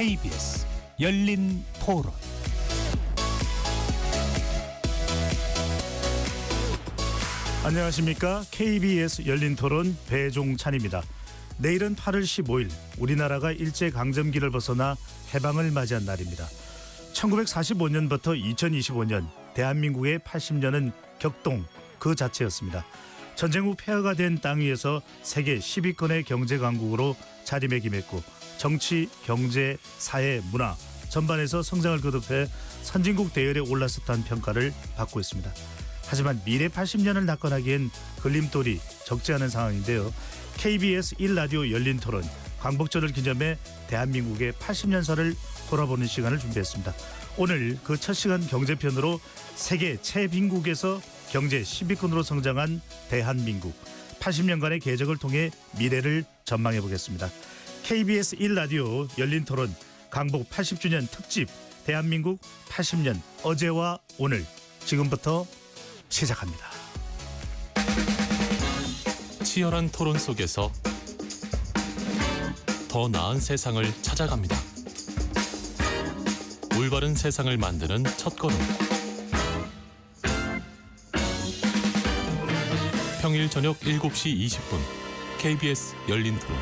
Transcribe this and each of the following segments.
KBS 열린 토론. 안녕하십니까? KBS 열린 토론 배종찬입니다. 내일은 8월 15일 우리나라가 일제강점기를 벗어나 해방을 맞이한 날입니다. 1945년부터 2025년 대한민국의 80년은 격동 그 자체였습니다. 전쟁 후 폐허가 된 땅 위에서 세계 10위권의 경제강국으로 자리매김했고 정치, 경제, 사회, 문화 전반에서 성장을 거듭해 선진국 대열에 올랐었다는 평가를 받고 있습니다. 하지만 미래 80년을 낙관하기엔 걸림돌이 적지 않은 상황인데요. KBS 1라디오 열린 토론 광복절을 기념해 대한민국의 80년사를 돌아보는 시간을 준비했습니다. 오늘 그 첫 시간 경제편으로 세계 최빈국에서 경제 10위권으로 성장한 대한민국 80년간의 궤적을 통해 미래를 전망해 보겠습니다. KBS 1라디오 열린 토론 광복 80주년 특집 대한민국 80년 어제와 오늘 지금부터 시작합니다. 치열한 토론 속에서 더 나은 세상을 찾아갑니다. 올바른 세상을 만드는 첫걸음. 평일 저녁 7시 20분 KBS 열린 토론.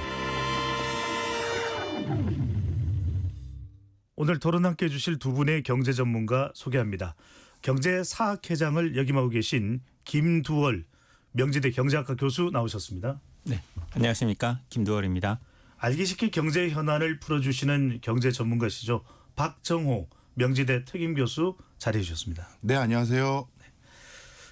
오늘 토론 함께해 주실 두 분의 경제 전문가 소개합니다. 경제사학회장을 역임하고 계신 김두월 명지대 경제학과 교수 나오셨습니다. 네, 안녕하십니까, 김두월입니다. 알기 쉽게 경제 현안을 풀어주시는 경제 전문가시죠. 박정호 명지대 특임 교수 자리해 주셨습니다. 네, 안녕하세요.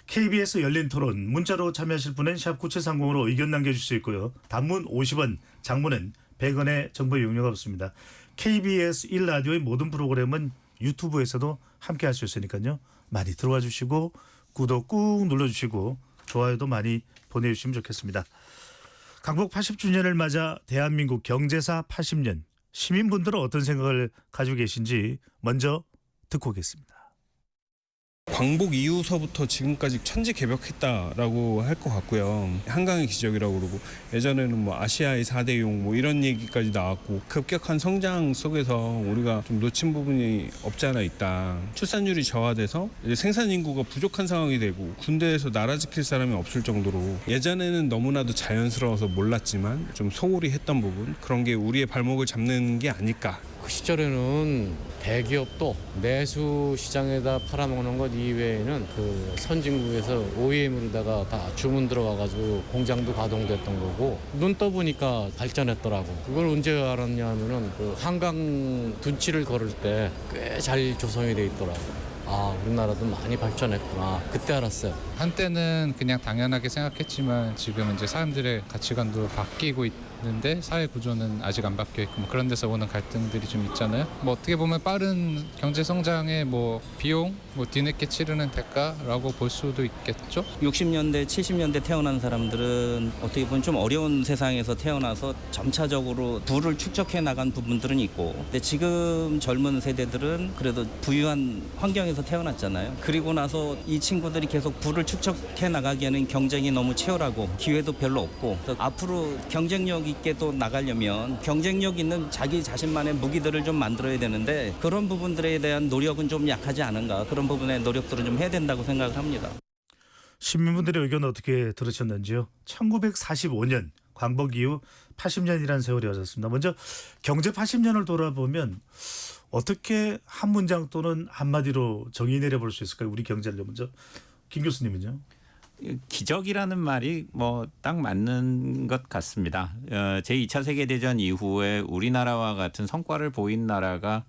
KBS 열린 토론 문자로 참여하실 분은 샵 9730으로 의견 남겨주실 수 있고요. 단문 50원, 장문은 100원의 정보 이용료가 없습니다. KBS 1라디오의 모든 프로그램은 유튜브에서도 함께 할 수 있으니까요. 많이 들어와 주시고 구독 꾹 눌러주시고 좋아요도 많이 보내주시면 좋겠습니다. 광복 80주년을 맞아 대한민국 경제사 80년 시민분들은 어떤 생각을 가지고 계신지 먼저 듣고 오겠습니다. 광복 이후서부터 지금까지 천지개벽했다라고 할 것 같고요. 한강의 기적이라고 그러고 예전에는 뭐 아시아의 4대 용 뭐 이런 얘기까지 나왔고 급격한 성장 속에서 우리가 좀 놓친 부분이 없지 않아 있다. 출산율이 저하돼서 이제 생산 인구가 부족한 상황이 되고 군대에서 나라 지킬 사람이 없을 정도로 예전에는 너무나도 자연스러워서 몰랐지만 좀 소홀히 했던 부분 그런 게 우리의 발목을 잡는 게 아닐까. 그 시절에는 대기업도 내수 시장에다 팔아먹는 것 이외에는 그 선진국에서 OEM으로다가 다 주문 들어와가지고 공장도 가동됐던 거고 눈 떠보니까 발전했더라고. 그걸 언제 알았냐 하면은 그 한강 둔치를 걸을 때 꽤 잘 조성이 돼 있더라고. 아, 우리나라도 많이 발전했구나. 그때 알았어요. 한때는 그냥 당연하게 생각했지만 지금 이제 사람들의 가치관도 바뀌고 있는데 사회 구조는 아직 안 바뀌어 있고 뭐 그런 데서 오는 갈등들이 좀 있잖아요. 뭐 어떻게 보면 빠른 경제 성장의 뭐 비용, 뭐 뒤늦게 치르는 대가라고 볼 수도 있겠죠. 60년대, 70년대 태어난 사람들은 어떻게 보면 좀 어려운 세상에서 태어나서 점차적으로 부를 축적해 나간 부분들은 있고 근데 지금 젊은 세대들은 그래도 부유한 환경에서 태어났잖아요. 그리고 나서 이 친구들이 계속 부를 축적해 나가기에는 경쟁이 너무 치열하고 기회도 별로 없고 그래서 앞으로 경쟁력 있게 또 나가려면 경쟁력 있는 자기 자신만의 무기들을 좀 만들어야 되는데 그런 부분들에 대한 노력은 좀 약하지 않은가. 그런 부분의 노력들은 좀 해야 된다고 생각을 합니다. 시민분들의 의견 어떻게 들으셨는지요? 1945년 광복 이후 80년이라는 세월이 흘렀습니다. 먼저 경제 80년을 돌아보면 어떻게 한 문장 또는 한마디로 정의 내려볼 수 있을까요? 우리 경제를 먼저 김 교수님은요? 기적이라는 말이 뭐 딱 맞는 것 같습니다. 제2차 세계대전 이후에 우리나라와 같은 성과를 보인 나라가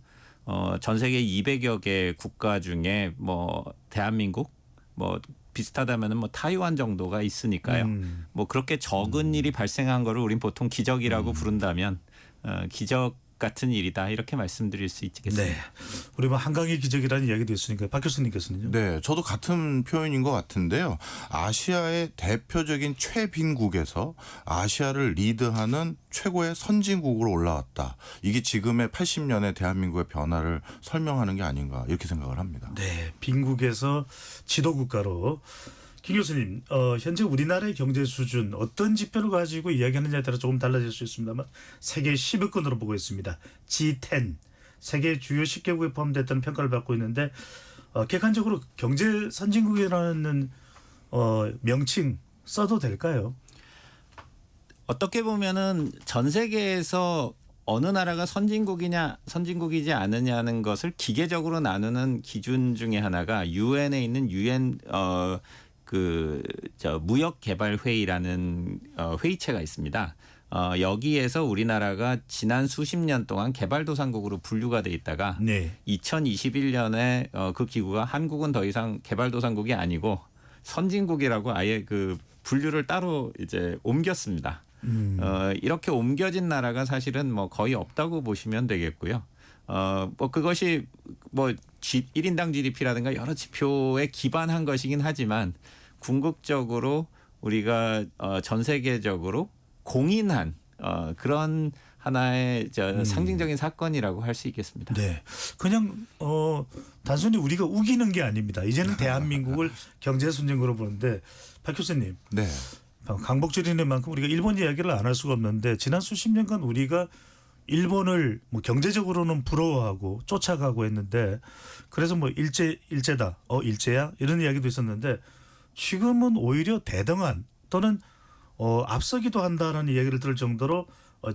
전 세계 200여 개 국가 중에 뭐 대한민국 뭐 비슷하다면은 뭐 타이완 정도가 있으니까요. 뭐 그렇게 적은 일이 발생한 거를 우린 보통 기적이라고 부른다면 기적 같은 일이다 이렇게 말씀드릴 수 있겠습니다. 네, 우리 뭐 한강의 기적이라는 이야기도 있으니까 박 교수님께서는요? 네, 저도 같은 표현인 것 같은데요. 아시아의 대표적인 최빈국에서 아시아를 리드하는 최고의 선진국으로 올라왔다. 이게 지금의 80년의 대한민국의 변화를 설명하는 게 아닌가 이렇게 생각을 합니다. 네, 빈국에서 지도국가로. 김 교수님, 현재 우리나라의 경제 수준 어떤 지표를 가지고 이야기하느냐에 따라 조금 달라질 수 있습니다만 세계 10위권으로 보고 있습니다. G10 세계 주요 10개국에 포함됐다는 평가를 받고 있는데 객관적으로 경제 선진국이라는 명칭 써도 될까요? 어떻게 보면은 전 세계에서 어느 나라가 선진국이냐 선진국이지 않느냐는 것을 기계적으로 나누는 기준 중에 하나가 유엔에 있는 유엔 무역개발회의라는 회의체가 있습니다. 여기에서 우리나라가 지난 수십 년 동안 개발도상국으로 분류가 돼 있다가 네. 2021년에 그 기구가 한국은 더 이상 개발도상국이 아니고 선진국이라고 아예 그 분류를 따로 이제 옮겼습니다. 이렇게 옮겨진 나라가 사실은 뭐 거의 없다고 보시면 되겠고요. 뭐 그것이 뭐 1인당 GDP라든가 여러 지표에 기반한 것이긴 하지만 궁극적으로 우리가 전 세계적으로 공인한 그런 하나의 상징적인 사건이라고 할 수 있겠습니다. 네, 그냥 단순히 우리가 우기는 게 아닙니다. 이제는 대한민국을 경제 선진국으로 보는데 박 교수님, 네. 강복절이는 만큼 우리가 일본 이야기를 안 할 수가 없는데 지난 수십 년간 우리가 일본을 뭐 경제적으로는 부러워하고 쫓아가고 했는데 그래서 뭐 일제다, 일제야 이런 이야기도 있었는데 지금은 오히려 대등한 또는 앞서기도 한다는 이야기를 들을 정도로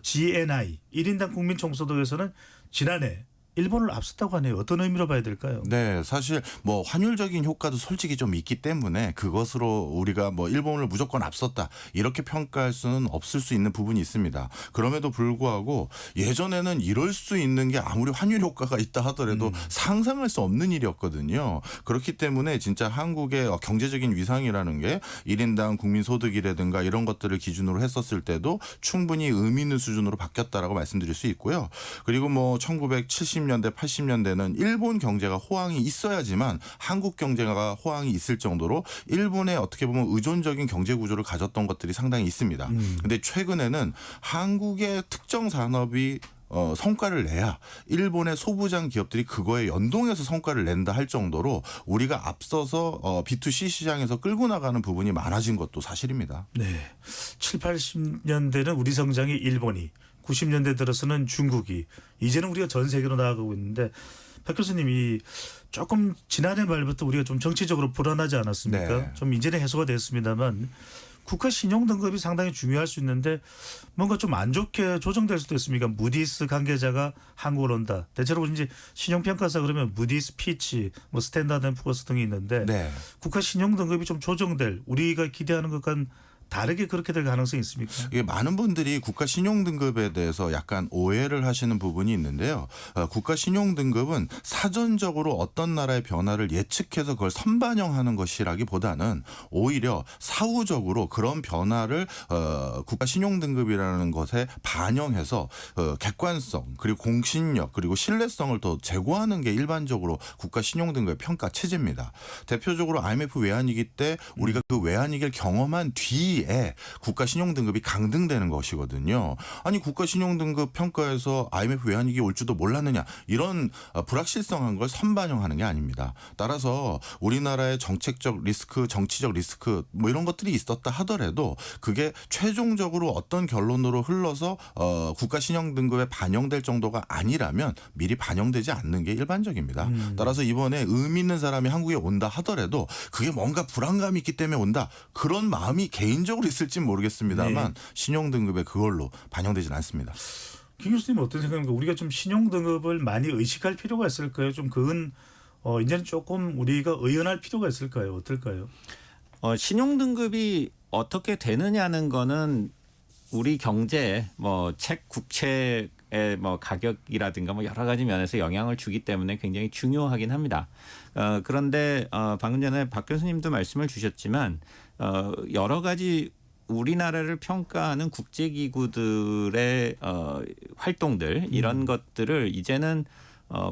GNI 1인당 국민 총소득에서는 지난해 일본을 앞섰다고 하네요. 어떤 의미로 봐야 될까요? 네, 사실 뭐 환율적인 효과도 솔직히 좀 있기 때문에 그것으로 우리가 뭐 일본을 무조건 앞섰다 이렇게 평가할 수는 없을 수 있는 부분이 있습니다. 그럼에도 불구하고 예전에는 이럴 수 있는 게 아무리 환율 효과가 있다 하더라도 상상할 수 없는 일이었거든요. 그렇기 때문에 진짜 한국의 경제적인 위상이라는 게 1인당 국민 소득이라든가 이런 것들을 기준으로 했었을 때도 충분히 의미 있는 수준으로 바뀌었다라고 말씀드릴 수 있고요. 그리고 뭐 1970년대 80년대는 일본 경제가 호황이 있어야지만 한국 경제가 호황이 있을 정도로 일본의 어떻게 보면 의존적인 경제 구조를 가졌던 것들이 상당히 있습니다. 그런데 최근에는 한국의 특정 산업이 성과를 내야 일본의 소부장 기업들이 그거에 연동해서 성과를 낸다 할 정도로 우리가 앞서서 B2C 시장에서 끌고 나가는 부분이 많아진 것도 사실입니다. 네, 7, 80년대는 우리 성장이 일본이 90년대 들어서는 중국이 이제는 우리가 전 세계로 나아가고 있는데 박 교수님이 조금 지난해 말부터 우리가 좀 정치적으로 불안하지 않았습니까? 네. 좀 이제는 해소가 됐습니다만 국가 신용 등급이 상당히 중요할 수 있는데 뭔가 좀 안 좋게 조정될 수도 있습니까? 무디스 관계자가 한국을 온다. 대체로 이제 신용평가사 그러면 무디스, 피치, 뭐 스탠다드 앤 푸어스 등이 있는데 네. 국가 신용 등급이 좀 조정될 우리가 기대하는 것과는 다르게 그렇게 될 가능성이 있습니까? 이게 많은 분들이 국가 신용 등급에 대해서 약간 오해를 하시는 부분이 있는데요. 국가 신용 등급은 사전적으로 어떤 나라의 변화를 예측해서 그걸 선반영하는 것이라기보다는 오히려 사후적으로 그런 변화를 국가 신용 등급이라는 것에 반영해서 객관성 그리고 공신력 그리고 신뢰성을 더 제고하는 게 일반적으로 국가 신용 등급의 평가 체제입니다. 대표적으로 IMF 외환위기 때 우리가 그 외환위기를 경험한 뒤에 국가 신용 등급이 강등되는 것이거든요. 아니 국가 신용 등급 평가에서 IMF 외환위기 올 줄도 몰랐느냐 이런 불확실성한 걸 선반영하는 게 아닙니다. 따라서 우리나라의 정책적 리스크, 정치적 리스크 뭐 이런 것들이 있었다 하더라도 그게 최종적으로 어떤 결론으로 흘러서 국가 신용 등급에 반영될 정도가 아니라면 미리 반영되지 않는 게 일반적입니다. 따라서 이번에 의미 있는 사람이 한국에 온다 하더라도 그게 뭔가 불안감이 있기 때문에 온다 그런 마음이 개인적으로 있을진 모르겠습니다만 신용 등급에 그걸로 반영되지는 않습니다. 김 교수님은 어떤 생각입니까? 우리가 좀 신용 등급을 많이 의식할 필요가 있을까요? 좀 그건 이제는 조금 우리가 의연할 필요가 있을까요? 어떨까요? 신용 등급이 어떻게 되느냐는 거는 우리 경제에 뭐 국채의 뭐 가격이라든가 뭐 여러 가지 면에서 영향을 주기 때문에 굉장히 중요하긴 합니다. 그런데 방금 전에 박 교수님도 말씀을 주셨지만 여러 가지 우리나라를 평가하는 국제기구들의 활동들 이런 것들을 이제는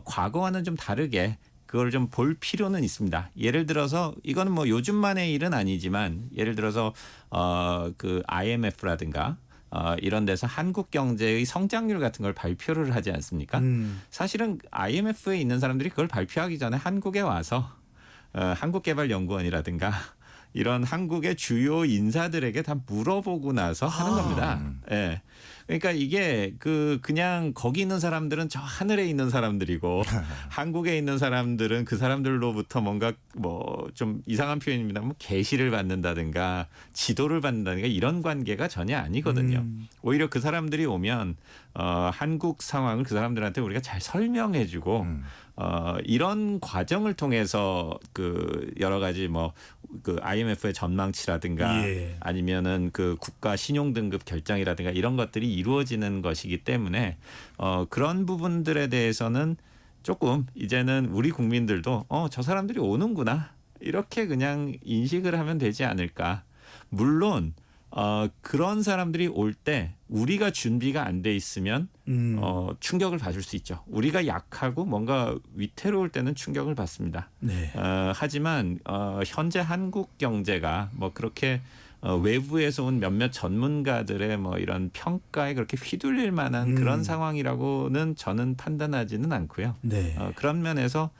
과거와는 좀 다르게 그걸 좀 볼 필요는 있습니다. 예를 들어서 이거는 뭐 요즘만의 일은 아니지만 예를 들어서 그 IMF라든가 이런 데서 한국 경제의 성장률 같은 걸 발표를 하지 않습니까? 사실은 IMF에 있는 사람들이 그걸 발표하기 전에 한국에 와서 한국개발연구원이라든가 이런 한국의 주요 인사들에게 다 물어보고 나서 하는 겁니다. 예. 그러니까 이게 그냥 거기 있는 사람들은 저 하늘에 있는 사람들이고 한국에 있는 사람들은 그 사람들로부터 뭔가 뭐 좀 이상한 표현입니다. 뭐 계시를 받는다든가 지도를 받는다든가 이런 관계가 전혀 아니거든요. 오히려 그 사람들이 오면 한국 상황을 그 사람들한테 우리가 잘 설명해주고 이런 과정을 통해서 그 여러 가지 뭐 그 IMF의 전망치라든가 예. 아니면은 그 국가 신용 등급 결정이라든가 이런 것들이 이루어지는 것이기 때문에 그런 부분들에 대해서는 조금 이제는 우리 국민들도 저 사람들이 오는구나 이렇게 그냥 인식을 하면 되지 않을까. 물론 그런 사람들이 올 때 우리가 준비가 안 돼 있으면 충격을 받을 수 있죠. 우리가 약하고 뭔가 위태로울 때는 충격을 받습니다. 네. 하지만 현재 한국 경제가 뭐 그렇게 외부에서 온 몇몇 전문가들의 뭐 이런 평가에 그렇게 휘둘릴 만한 그런 상황이라고는 저는 판단하지는 않고요. 네. 그런 면에서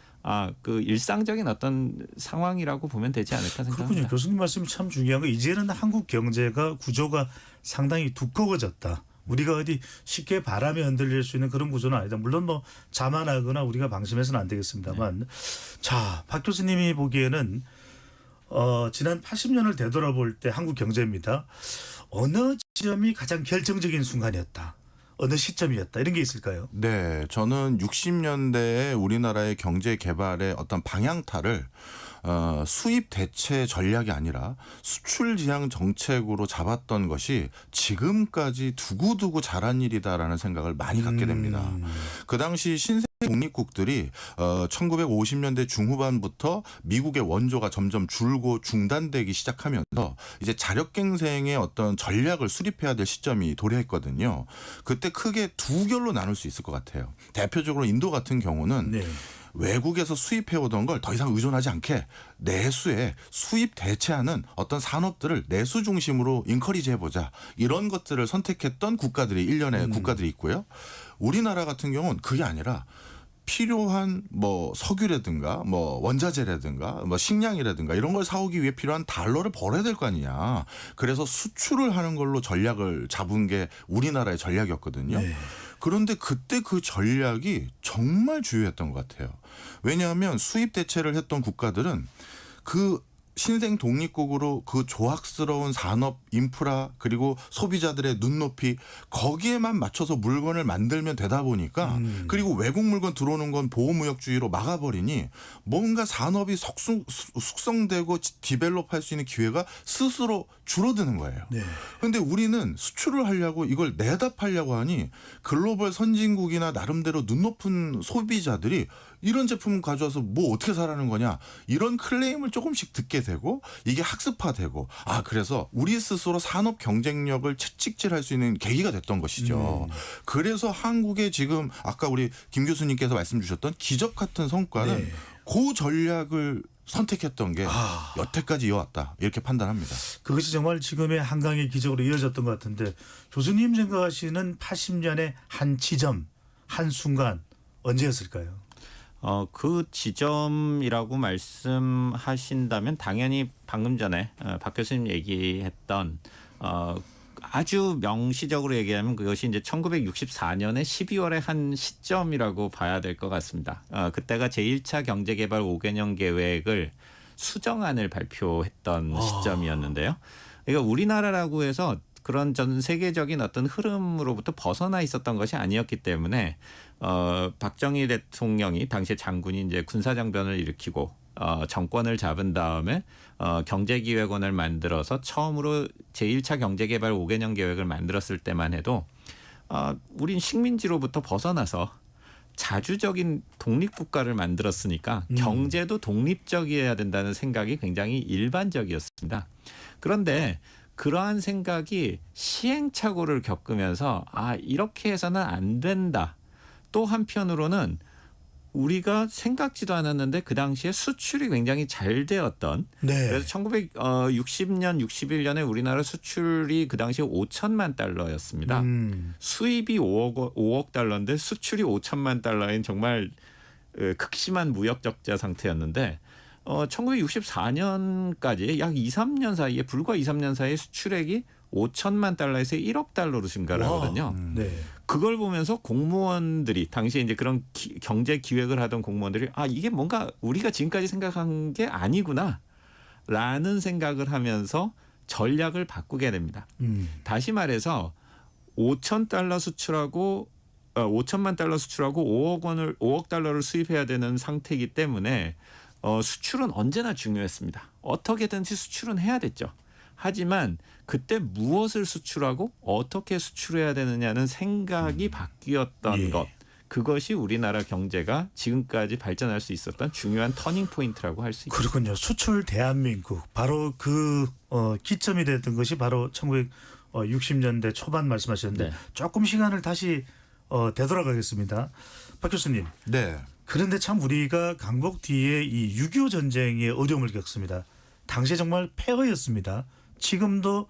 그 일상적인 어떤 상황이라고 보면 되지 않을까 그렇군요. 생각합니다. 교수님 말씀이 참 중요한 거 이제는 한국 경제가 구조가 상당히 두꺼워졌다. 우리가 어디 쉽게 바람에 흔들릴 수 있는 그런 구조는 아니다. 물론 뭐 자만하거나 우리가 방심해서는 안 되겠습니다만. 자, 박 교수님이 보기에는 지난 80년을 되돌아볼 때 한국 경제입니다. 어느 지점이 가장 결정적인 순간이었다. 어느 시점이었다. 이런 게 있을까요? 네, 저는 60년대에 우리나라의 경제 개발의 어떤 방향타를 수입 대체 전략이 아니라 수출 지향 정책으로 잡았던 것이 지금까지 두고두고 잘한 일이다라는 생각을 많이 갖게 됩니다. 그 당시 신생 독립국들이 1950년대 중후반부터 미국의 원조가 점점 줄고 중단되기 시작하면서 이제 자력갱생의 어떤 전략을 수립해야 될 시점이 도래했거든요. 그때 크게 두 결로 나눌 수 있을 것 같아요. 대표적으로 인도 같은 경우는 네. 외국에서 수입해오던 걸 더 이상 의존하지 않게 내수에 수입 대체하는 어떤 산업들을 내수 중심으로 인커리지 해보자. 이런 것들을 선택했던 국가들이 일련의 국가들이 있고요. 우리나라 같은 경우는 그게 아니라 필요한 뭐 석유라든가 뭐 원자재라든가 뭐 식량이라든가 이런 걸 사오기 위해 필요한 달러를 벌어야 될 거 아니냐. 그래서 수출을 하는 걸로 전략을 잡은 게 우리나라의 전략이었거든요. 네. 그런데 그때 그 전략이 정말 주요했던 것 같아요. 왜냐하면 수입 대체를 했던 국가들은 그 신생 독립국으로 그 조악스러운 산업 인프라 그리고 소비자들의 눈높이 거기에만 맞춰서 물건을 만들면 되다 보니까 그리고 외국 물건 들어오는 건 보호무역주의로 막아버리니 뭔가 산업이 숙성되고 디벨롭할 수 있는 기회가 스스로 줄어드는 거예요. 그런데 우리는 수출을 하려고 이걸 내다 팔려고 하니 글로벌 선진국이나 나름대로 눈높은 소비자들이 이런 제품 가져와서 뭐 어떻게 사라는 거냐 이런 클레임을 조금씩 듣게 되고 이게 학습화되고 그래서 우리 스스로 산업 경쟁력을 채찍질할 수 있는 계기가 됐던 것이죠. 그래서 한국의 지금 아까 우리 김 교수님께서 말씀 주셨던 기적 같은 성과는 그 전략을 선택했던 게 여태까지 이어왔다 이렇게 판단합니다. 그것이 정말 지금의 한강의 기적으로 이어졌던 것 같은데 교수님 생각하시는 80년의 한 지점, 한 순간 언제였을까요? 그 지점이라고 말씀하신다면 당연히 방금 전에 박 교수님 얘기했던 아주 명시적으로 얘기하면 그것이 이제 1964년에 12월의 한 시점이라고 봐야 될 것 같습니다. 그때가 제1차 경제개발 5개년 계획을 수정안을 발표했던 시점이었는데요. 그러니까 우리나라라고 해서 그런 전 세계적인 어떤 흐름으로부터 벗어나 있었던 것이 아니었기 때문에 박정희 대통령이 당시에 장군이 이제 군사정변을 일으키고 정권을 잡은 다음에 경제기획원을 만들어서 처음으로 제1차 경제개발 5개년 계획을 만들었을 때만 해도 우린 식민지로부터 벗어나서 자주적인 독립국가를 만들었으니까 경제도 독립적이어야 된다는 생각이 굉장히 일반적이었습니다. 그런데 그러한 생각이 시행착오를 겪으면서 이렇게 해서는 안 된다. 또 한편으로는 우리가 생각지도 않았는데 그 당시에 수출이 굉장히 잘 되었던 그래서 1960년 61년에 우리나라 수출이 그 당시에 5천만 달러였습니다. 수입이 5억 달러인데 수출이 5천만 달러인 정말 극심한 무역 적자 상태였는데 1964년까지 약 2, 3년 사이에 불과 2, 3년 사이에 수출액이 5천만 달러에서 1억 달러로 증가를 하거든요. 네. 그걸 보면서 공무원들이 당시에 이제 그런 경제 기획을 하던 공무원들이 이게 뭔가 우리가 지금까지 생각한 게 아니구나라는 생각을 하면서 전략을 바꾸게 됩니다. 다시 말해서 5천만 달러 수출하고 5억 달러를 수입해야 되는 상태이기 때문에 수출은 언제나 중요했습니다. 어떻게든지 수출은 해야 됐죠. 하지만 그때 무엇을 수출하고 어떻게 수출해야 되느냐는 생각이 바뀌었던 예. 것. 그것이 우리나라 경제가 지금까지 발전할 수 있었던 중요한 터닝 포인트라고 할 수 있습니다. 그렇군요. 수출 대한민국 바로 그 기점이 됐던 것이 바로 1960년대 초반 말씀하셨는데 네. 조금 시간을 다시 되돌아가겠습니다. 박 교수님. 네. 그런데 참 우리가 강복 뒤에 이 6.25 전쟁의 어려움을 겪습니다. 당시에 정말 폐허였습니다. 지금도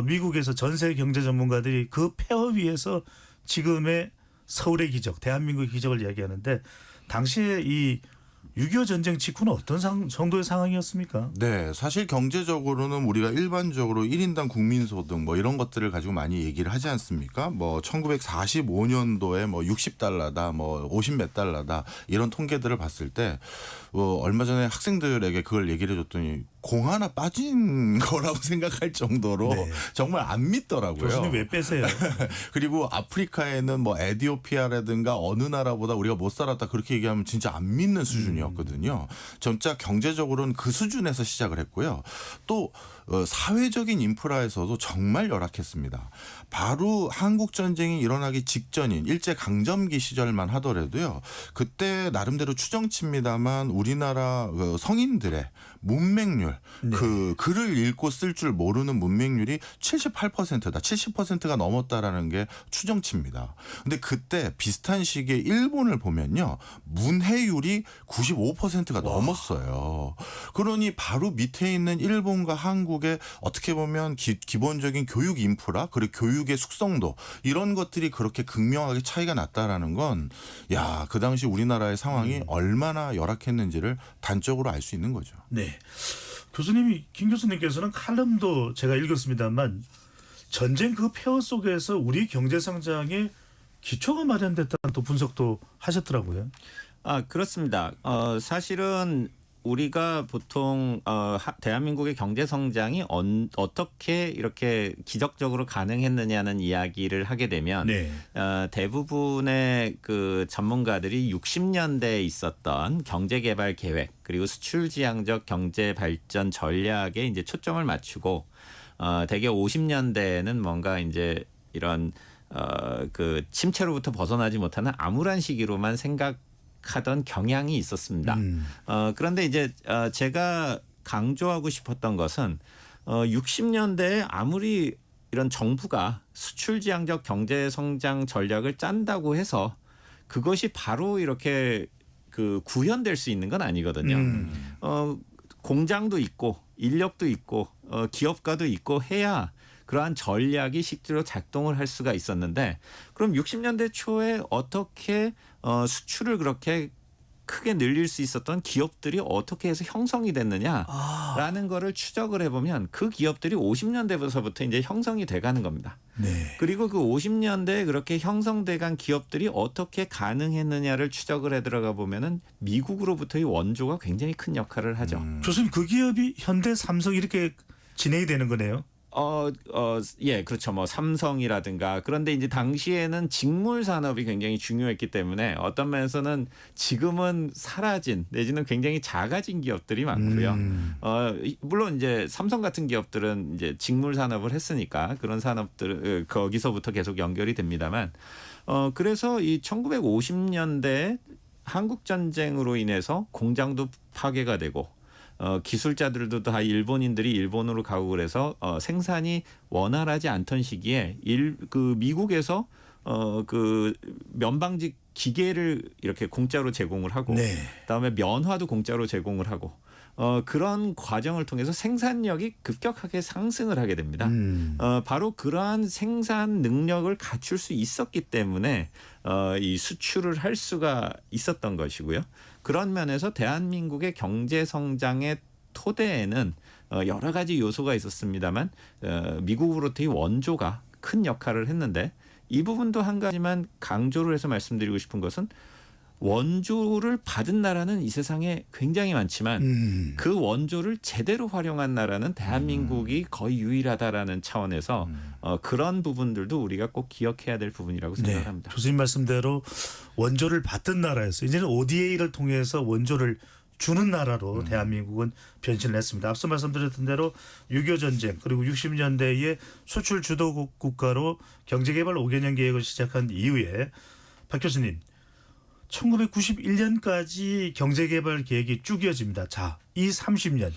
미국에서 전세 경제 전문가들이 그 폐허 위에서 지금의 서울의 기적, 대한민국의 기적을 이야기하는데 당시에 이 6.25 전쟁 직후는 어떤 정도의 상황이었습니까? 네, 사실 경제적으로는 우리가 일반적으로 1인당 국민소득 뭐 이런 것들을 가지고 많이 얘기를 하지 않습니까? 뭐 1945년도에 뭐 60달러다, 뭐 50몇 달러다 이런 통계들을 봤을 때 얼마 전에 학생들에게 그걸 얘기를 해줬더니 공 하나 빠진 거라고 생각할 정도로 네. 정말 안 믿더라고요. 교수님 왜 빼세요? 그리고 아프리카에는 뭐 에티오피아라든가 어느 나라보다 우리가 못 살았다 그렇게 얘기하면 진짜 안 믿는 수준이었거든요. 진짜 경제적으로는 그 수준에서 시작을 했고요. 또 사회적인 인프라에서도 정말 열악했습니다. 바로 한국 전쟁이 일어나기 직전인 일제 강점기 시절만 하더라도요. 그때 나름대로 추정치입니다만 우리나라 성인들의 문맹률, 네. 그 글을 읽고 쓸 줄 모르는 문맹률이 78%다. 70%가 넘었다라는 게 추정치입니다. 근데 그때 비슷한 시기에 일본을 보면요. 문해율이 95%가 넘었어요. 그러니 바로 밑에 있는 일본과 한국의 어떻게 보면 기본적인 교육 인프라 그리고 교육의 숙성도 이런 것들이 그렇게 극명하게 차이가 났다라는 건 야, 그 당시 우리나라의 상황이 얼마나 열악했는지를 단적으로 알 수 있는 거죠. 네. 교수님이 김 교수님께서는 칼럼도 제가 읽었습니다만 전쟁 그 폐허 속에서 우리 경제 성장의 기초가 마련됐다는 또 분석도 하셨더라고요. 그렇습니다. 사실은 우리가 보통 대한민국의 경제 성장이 어떻게 이렇게 기적적으로 가능했느냐는 이야기를 하게 되면 네. 대부분의 그 전문가들이 60년대에 있었던 경제개발 계획 그리고 수출지향적 경제 발전 전략에 이제 초점을 맞추고 대개 50년대에는 뭔가 이제 이런 그 침체로부터 벗어나지 못하는 암울한 시기로만 생각하던 경향이 있었습니다. 그런데 이제 제가 강조하고 싶었던 것은 60년대에 아무리 이런 정부가 수출지향적 경제성장 전략을 짠다고 해서 그것이 바로 이렇게 그 구현될 수 있는 건 아니거든요. 공장도 있고 인력도 있고 기업가도 있고 해야 그러한 전략이 실제로 작동을 할 수가 있었는데 그럼 60년대 초에 어떻게 수출을 그렇게 크게 늘릴 수 있었던 기업들이 어떻게 해서 형성이 됐느냐라는 거를 추적을 해보면 그 기업들이 50년대부터 이제 형성이 돼가는 겁니다. 네. 그리고 그 50년대에 그렇게 형성돼간 기업들이 어떻게 가능했느냐를 추적을 해 들어가 보면은 미국으로부터의 원조가 굉장히 큰 역할을 하죠. 교수님 그 기업이 현대, 삼성 이렇게 진행이 되는 거네요. 예, 그렇죠. 뭐 삼성이라든가 그런데 이제 당시에는 직물 산업이 굉장히 중요했기 때문에 어떤 면에서는 지금은 사라진 내지는 굉장히 작아진 기업들이 많고요. 물론 이제 삼성 같은 기업들은 이제 직물 산업을 했으니까 그런 산업들 거기서부터 계속 연결이 됩니다만 그래서 이 1950년대 한국 전쟁으로 인해서 공장도 파괴가 되고 기술자들도 다 일본인들이 일본으로 가고 그래서 생산이 원활하지 않던 시기에 그 미국에서 그 면방직 기계를 이렇게 공짜로 제공을 하고 네. 그다음에 면화도 공짜로 제공을 하고 그런 과정을 통해서 생산력이 급격하게 상승을 하게 됩니다. 바로 그러한 생산 능력을 갖출 수 있었기 때문에 이 수출을 할 수가 있었던 것이고요. 그런 면에서 대한민국의 경제 성장의 토대에는 여러 가지 요소가 있었습니다만 미국으로부터의 원조가 큰 역할을 했는데 이 부분도 한 가지만 강조를 해서 말씀드리고 싶은 것은 원조를 받은 나라는 이 세상에 굉장히 많지만 그 원조를 제대로 활용한 나라는 대한민국이 거의 유일하다라는 차원에서 그런 부분들도 우리가 꼭 기억해야 될 부분이라고 생각을 합니다. 교수님 말씀대로 원조를 받던 나라에서 이제는 ODA를 통해서 원조를 주는 나라로 대한민국은 변신을 했습니다. 앞서 말씀드렸던 대로 6.25 전쟁 그리고 60년대에 수출 주도 국가로 경제개발 5개년 계획을 시작한 이후에 박 교수님 1991년까지 경제개발 계획이 쭉 이어집니다. 자, 이 30년,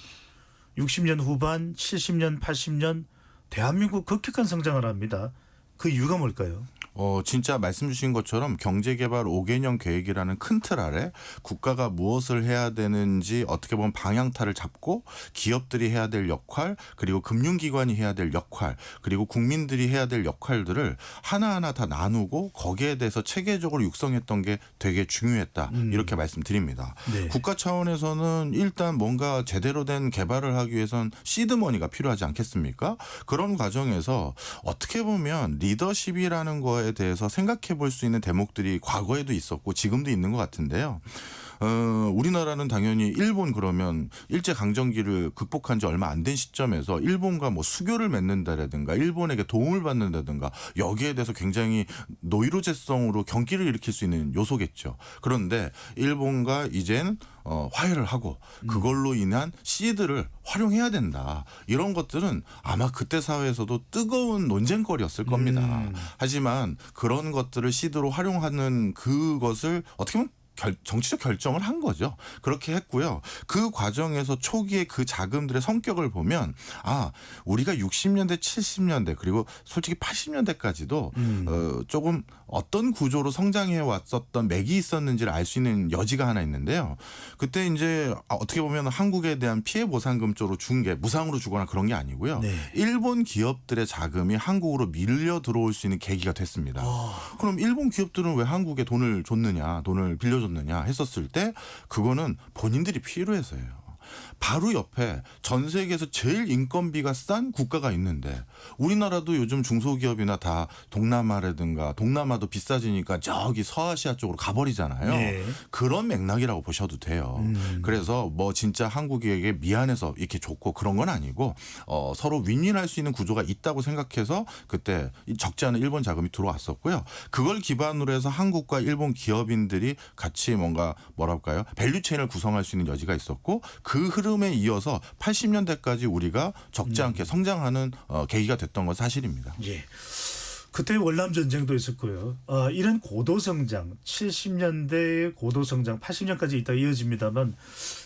60년 후반, 70년, 80년 대한민국 급격한 성장을 합니다. 그 이유가 뭘까요? 진짜 말씀 주신 것처럼 경제개발 5개년 계획이라는 큰 틀 아래 국가가 무엇을 해야 되는지 어떻게 보면 방향타를 잡고 기업들이 해야 될 역할 그리고 금융기관이 해야 될 역할 그리고 국민들이 해야 될 역할들을 하나하나 다 나누고 거기에 대해서 체계적으로 육성했던 게 되게 중요했다. 이렇게 말씀드립니다. 네. 국가 차원에서는 일단 뭔가 제대로 된 개발을 하기 위해선 시드머니가 필요하지 않겠습니까? 그런 과정에서 어떻게 보면 리더십이라는 거에 대해서 생각해 볼 수 있는 대목들이 과거에도 있었고 지금도 있는 것 같은데요. 우리나라는 당연히 일본 그러면 일제강점기를 극복한 지 얼마 안 된 시점에서 일본과 뭐 수교를 맺는다라든가 일본에게 도움을 받는다든가 여기에 대해서 굉장히 노이로제성으로 경기를 일으킬 수 있는 요소겠죠. 그런데 일본과 이젠 화해를 하고 그걸로 인한 시드를 활용해야 된다. 이런 것들은 아마 그때 사회에서도 뜨거운 논쟁거리였을 겁니다. 하지만 그런 것들을 시드로 활용하는 그것을 어떻게 보면 정치적 결정을 한 거죠. 그렇게 했고요. 그 과정에서 초기에 그 자금들의 성격을 보면 우리가 60년대 70년대 그리고 솔직히 80년대까지도 조금 어떤 구조로 성장해 왔었던 맥이 있었는지를 알 수 있는 여지가 하나 있는데요. 그때 이제 어떻게 보면 한국에 대한 피해 보상금 쪽으로 준 게 무상으로 주거나 그런 게 아니고요. 네. 일본 기업들의 자금이 한국으로 밀려 들어올 수 있는 계기가 됐습니다. 그럼 일본 기업들은 왜 한국에 돈을 줬느냐, 돈을 빌려줬느냐 했었을 때 그거는 본인들이 필요해서예요. 바로 옆에 전 세계에서 제일 인건비가 싼 국가가 있는데 우리나라도 요즘 중소기업이나 다 동남아라든가 동남아도 비싸지니까 저기 서아시아 쪽으로 가버리잖아요. 네. 그런 맥락이라고 보셔도 돼요. 그래서 뭐 진짜 한국에게 미안해서 이렇게 줬고 그런 건 아니고 서로 윈윈할 수 있는 구조가 있다고 생각해서 그때 적지 않은 일본 자금이 들어왔었고요. 그걸 기반으로 해서 한국과 일본 기업인들이 같이 뭔가 뭐랄까요? 밸류체인을 구성할 수 있는 여지가 있었고 그 흐름에 이어서 80년대까지 우리가 적지 않게 성장하는 계기가 됐던 건 사실입니다. 예. 그때 월남 전쟁도 있었고요. 이런 고도 성장, 70년대의 고도 성장, 80년까지 있다 이어집니다만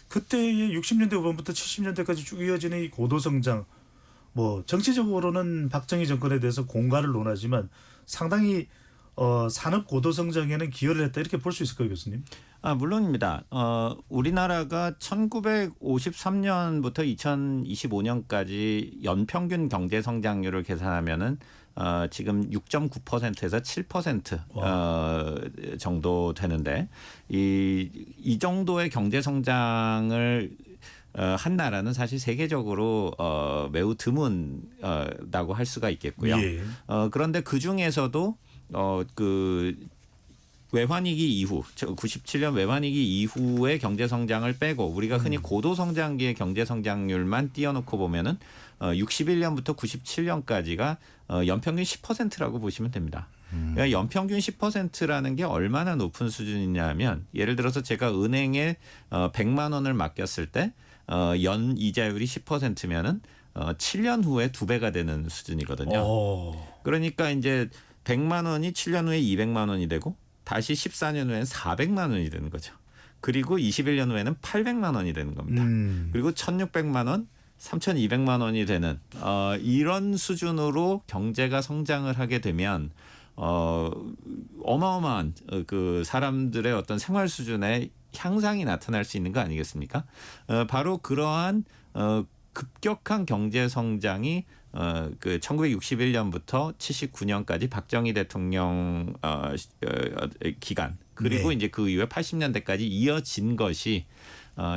그때의 60년대 후반부터 70년대까지 쭉 이어지는 이 고도 성장, 뭐 정치적으로는 박정희 정권에 대해서 공갈을 논하지만 상당히 산업 고도 성장에는 기여를 했다 이렇게 볼 수 있을까요, 교수님? 물론입니다. 우리나라가 1953년부터 2025년까지 연평균 경제 성장률을 계산하면은 지금 6.9%에서 7% 정도 되는데 이 정도의 경제 성장을 한 나라는 사실 세계적으로 매우 드문다고 할 수가 있겠고요. 예. 그런데 그 중에서도 외환위기 이후 97년 외환위기 이후의 경제 성장을 빼고 우리가 흔히 고도 성장기의 경제 성장률만 띄워놓고 보면은 61년부터 97년까지가 연평균 10%라고 보시면 됩니다. 그러니까 연평균 10%라는 게 얼마나 높은 수준이냐면 예를 들어서 제가 은행에 100만 원을 맡겼을 때 연 이자율이 10%면은 7년 후에 2배가 되는 수준이거든요. 그러니까 이제 100만 원이 7년 후에 200만 원이 되고 다시 14년 후에는 400만 원이 되는 거죠. 그리고 21년 후에는 800만 원이 되는 겁니다. 그리고 1,600만 원, 3,200만 원이 되는 이런 수준으로 경제가 성장을 하게 되면 어마어마한 그 사람들의 어떤 생활 수준에 향상이 나타날 수 있는 거 아니겠습니까? 바로 그러한 급격한 경제 성장이 그 1961년부터 79년까지 박정희 대통령 기간 그리고 네. 이제 그 이후에 80년대까지 이어진 것이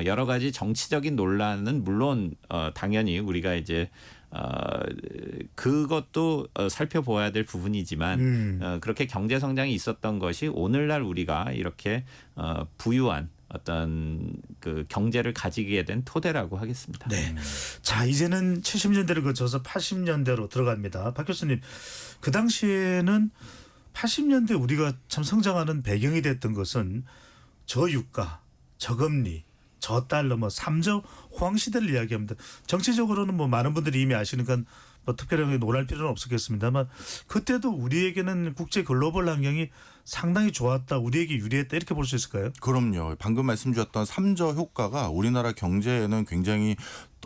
여러 가지 정치적인 논란은 물론 당연히 우리가 이제 그것도 살펴봐야 될 부분이지만 그렇게 경제 성장이 있었던 것이 오늘날 우리가 이렇게 부유한 어떤 그 경제를 가지게 된 토대라고 하겠습니다. 네. 자, 이제는 70년대를 거쳐서 80년대로 들어갑니다. 박 교수님, 그 당시에는 80년대 우리가 참 성장하는 배경이 됐던 것은 저유가, 저금리, 저달러, 뭐 3저 호황 시대를 이야기합니다. 정치적으로는 뭐 많은 분들이 이미 아시니까 뭐 특별하게 논할 필요는 없었겠습니다만 그때도 우리에게는 국제 글로벌 환경이 상당히 좋았다, 우리에게 유리했다 이렇게 볼 수 있을까요? 그럼요. 방금 말씀 주셨던 3저 효과가 우리나라 경제에는 굉장히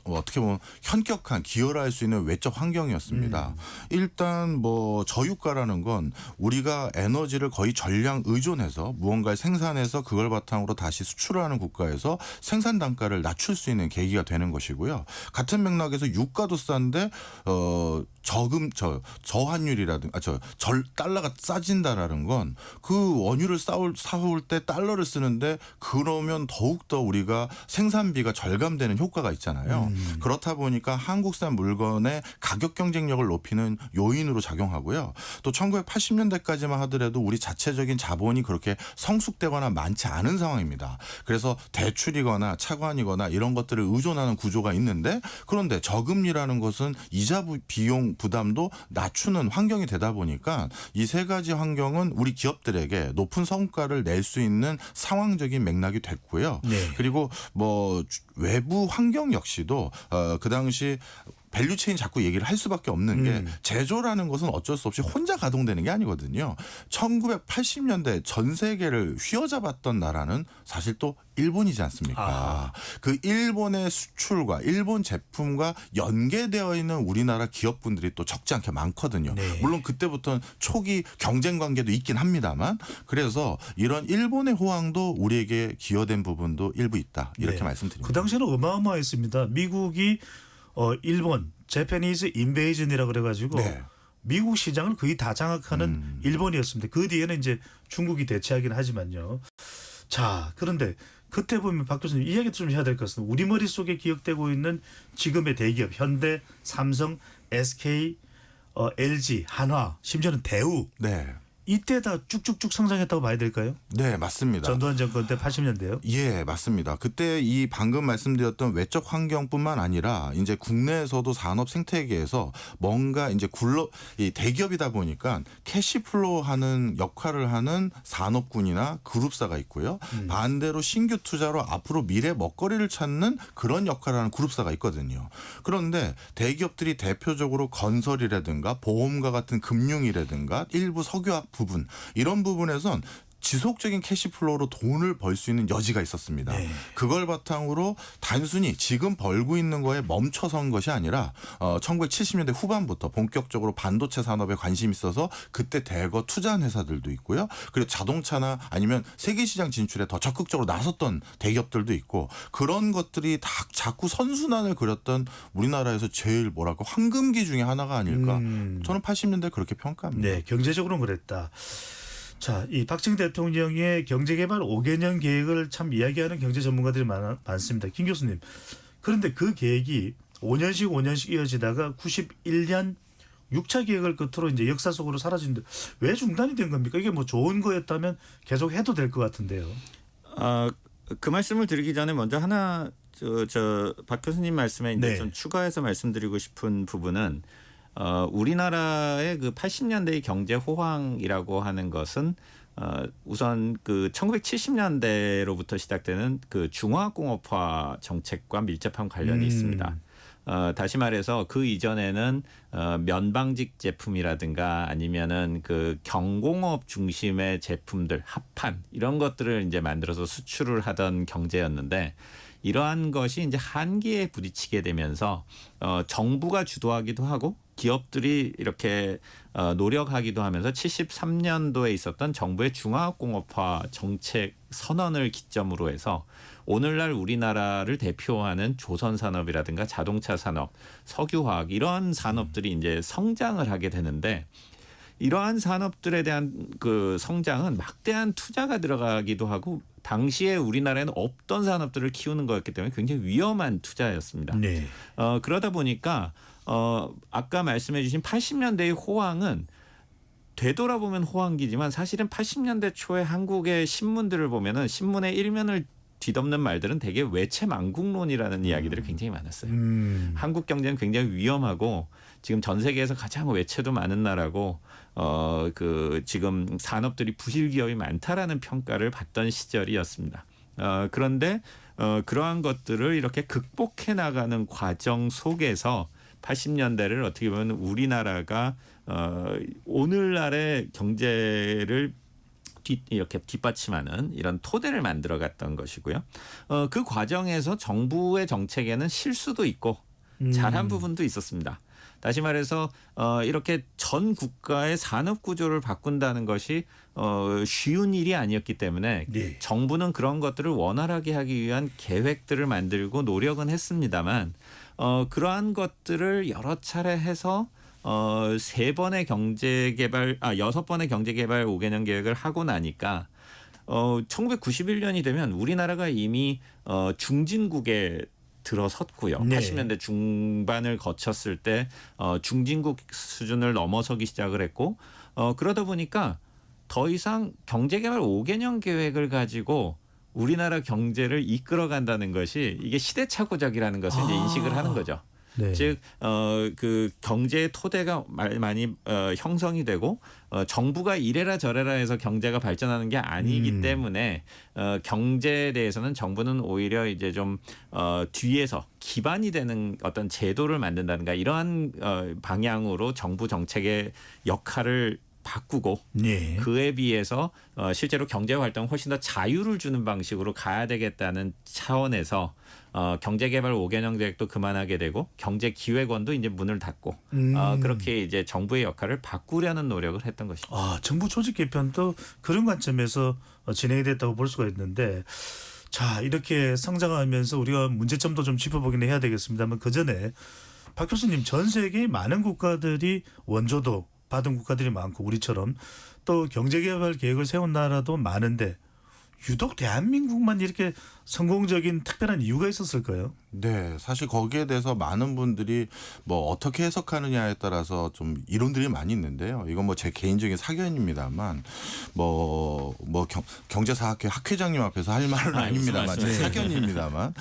어떻게 보면 현격한 기여를 할 수 있는 외적 환경이었습니다. 일단 뭐 저유가라는 건 우리가 에너지를 거의 전량 의존해서 무언가를 생산해서 그걸 바탕으로 다시 수출을 하는 국가에서 생산 단가를 낮출 수 있는 계기가 되는 것이고요. 같은 맥락에서 유가도 싼데 저환율이라든가 달러가 싸진다라는 건 그 원유를 사올 때 달러를 쓰는데 그러면 더욱더 우리가 생산비가 절감되는 효과가 있잖아요. 그렇다 보니까 한국산 물건의 가격 경쟁력을 높이는 요인으로 작용하고요. 또 1980년대까지만 하더라도 우리 자체적인 자본이 그렇게 성숙되거나 많지 않은 상황입니다. 그래서 대출이거나 차관이거나 이런 것들을 의존하는 구조가 있는데 그런데 저금리라는 것은 이자 비용 부담도 낮추는 환경이 되다 보니까 이 세 가지 환경은 우리 기업들에게 높은 성과를 낼 수 있는 상황적인 맥락이 됐고요. 네. 그리고 뭐 외부 환경 역시도 그 당시 밸류체인 자꾸 얘기를 할 수밖에 없는 게 제조라는 것은 어쩔 수 없이 혼자 가동되는 게 아니거든요. 1980년대 전 세계를 휘어잡았던 나라는 사실 또 일본이지 않습니까? 그 일본의 수출과 일본 제품과 연계되어 있는 우리나라 기업분들이 또 적지 않게 많거든요. 네. 물론 그때부터는 초기 경쟁 관계도 있긴 합니다만 그래서 이런 일본의 호황도 우리에게 기여된 부분도 일부 있다. 이렇게 네. 말씀드립니다. 그 당시에는 어마어마했습니다. 미국이 일본 제페니즈 인베이전이라고 그래가지고 네. 미국 시장을 거의 다 장악하는 일본이었습니다. 그 뒤에는 이제 중국이 대체하긴 하지만요. 자, 그런데 그때 보면 박 교수님 이야기도 좀 해야 될 것 같습니다. 우리 머릿속에 기억되고 있는 지금의 대기업 현대, 삼성, SK, LG, 한화, 심지어는 대우 네. 이때 다 쭉쭉쭉 성장했다고 봐야 될까요? 네, 맞습니다. 전두환 정권 때 80년대요. 예, 맞습니다. 그때 이 방금 말씀드렸던 외적 환경뿐만 아니라 이제 국내에서도 산업 생태계에서 뭔가 이제 이 대기업이다 보니까 캐시플로우 하는 역할을 하는 산업군이나 그룹사가 있고요. 반대로 신규 투자로 앞으로 미래 먹거리를 찾는 그런 역할을 하는 그룹사가 있거든요. 그런데 대기업들이 대표적으로 건설이라든가 보험과 같은 금융이라든가 일부 석유학 부분 이런 부분에선 지속적인 캐시플로우로 돈을 벌 수 있는 여지가 있었습니다. 네. 그걸 바탕으로 단순히 지금 벌고 있는 거에 멈춰선 것이 아니라 1970년대 후반부터 본격적으로 반도체 산업에 관심이 있어서 그때 대거 투자한 회사들도 있고요. 그리고 자동차나 아니면 세계시장 진출에 더 적극적으로 나섰던 대기업들도 있고 그런 것들이 다 자꾸 선순환을 그렸던 우리나라에서 제일 황금기 중에 하나가 아닐까. 저는 80년대 그렇게 평가합니다. 네, 경제적으로는 그랬다. 자, 이 박정희 대통령의 경제개발 5개년 계획을 참 이야기하는 경제 전문가들이 많습니다. 김 교수님. 그런데 그 계획이 5년씩 이어지다가 91년 6차 계획을 끝으로 이제 역사 속으로 사라진데 왜 중단이 된 겁니까? 이게 뭐 좋은 거였다면 계속 해도 될 것 같은데요. 그 말씀을 드리기 전에 먼저 하나 박 교수님 말씀에 이제 네. 좀 추가해서 말씀드리고 싶은 부분은 우리나라의 그 80년대의 경제 호황이라고 하는 것은 우선 그 1970년대로부터 시작되는 그 중화공업화 정책과 밀접한 관련이 있습니다. 다시 말해서 그 이전에는 면방직 제품이라든가 아니면은 그 경공업 중심의 제품들 합판 이런 것들을 이제 만들어서 수출을 하던 경제였는데 이러한 것이 이제 한계에 부딪히게 되면서 정부가 주도하기도 하고 기업들이 이렇게 노력하기도 하면서 73년도에 있었던 정부의 중화공업화 정책 선언을 기점으로 해서 오늘날 우리나라를 대표하는 조선산업이라든가 자동차 산업, 석유화학 이런 산업들이 이제 성장을 하게 되는데 이러한 산업들에 대한 그 성장은 막대한 투자가 들어가기도 하고 당시에 우리나라에는 없던 산업들을 키우는 거였기 때문에 굉장히 위험한 투자였습니다. 네. 그러다 보니까 아까 말씀해 주신 80년대의 호황은 되돌아보면 호황기지만 사실은 80년대 초에 한국의 신문들을 보면은 신문의 일면을 뒤덮는 말들은 되게 외채망국론이라는 이야기들이 굉장히 많았어요. 한국 경제는 굉장히 위험하고 지금 전 세계에서 가장 외채도 많은 나라고 그 지금 산업들이 부실 기업이 많다라는 평가를 받던 시절이었습니다. 그런데 그러한 것들을 이렇게 극복해 나가는 과정 속에서 80년대를 어떻게 보면 우리나라가 오늘날의 경제를 이렇게 뒷받침하는 이런 토대를 만들어갔던 것이고요. 그 과정에서 정부의 정책에는 실수도 있고 잘한 부분도 있었습니다. 다시 말해서 이렇게 전 국가의 산업 구조를 바꾼다는 것이 쉬운 일이 아니었기 때문에 네. 정부는 그런 것들을 원활하게 하기 위한 계획들을 만들고 노력은 했습니다만 그러한 것들을 여러 차례 해서 6번의 경제개발 5개년 계획을 하고 나니까 1991년이 되면 우리나라가 이미 중진국에 들어섰고요. 네. 80년대 중반을 거쳤을 때 중진국 수준을 넘어서기 시작을 했고 그러다 보니까 더 이상 경제개발 5개년 계획을 가지고 우리나라 경제를 이끌어간다는 것이 이게 시대착오적이라는 것을 이제 인식을 하는 거죠. 네. 즉 그 경제의 토대가 많이 형성이 되고 정부가 이래라 저래라 해서 경제가 발전하는 게 아니기 때문에 경제에 대해서는 정부는 오히려 이제 좀 뒤에서 기반이 되는 어떤 제도를 만든다든가 이러한 방향으로 정부 정책의 역할을 바꾸고 네. 그에 비해서 실제로 경제 활동 훨씬 더 자유를 주는 방식으로 가야 되겠다는 차원에서 경제개발 5개년 계획도 그만하게 되고 경제기획원도 이제 문을 닫고 그렇게 이제 정부의 역할을 바꾸려는 노력을 했던 것입니다. 정부 조직 개편도 그런 관점에서 진행이 됐다고 볼 수가 있는데 자 이렇게 성장하면서 우리가 문제점도 좀 짚어보긴 해야 되겠습니다만 그 전에 박 교수님 전 세계의 많은 국가들이 원조도 받은 국가들이 많고 우리처럼 또 경제개발 계획을 세운 나라도 많은데 유독 대한민국만 이렇게 성공적인 특별한 이유가 있었을까요? 네, 사실 거기에 대해서 많은 분들이 뭐 어떻게 해석하느냐에 따라서 좀 이론들이 많이 있는데요. 이건 뭐 제 개인적인 사견입니다만 경제사학회 학회장님 앞에서 할 말은 아닙니다만 제 사견입니다만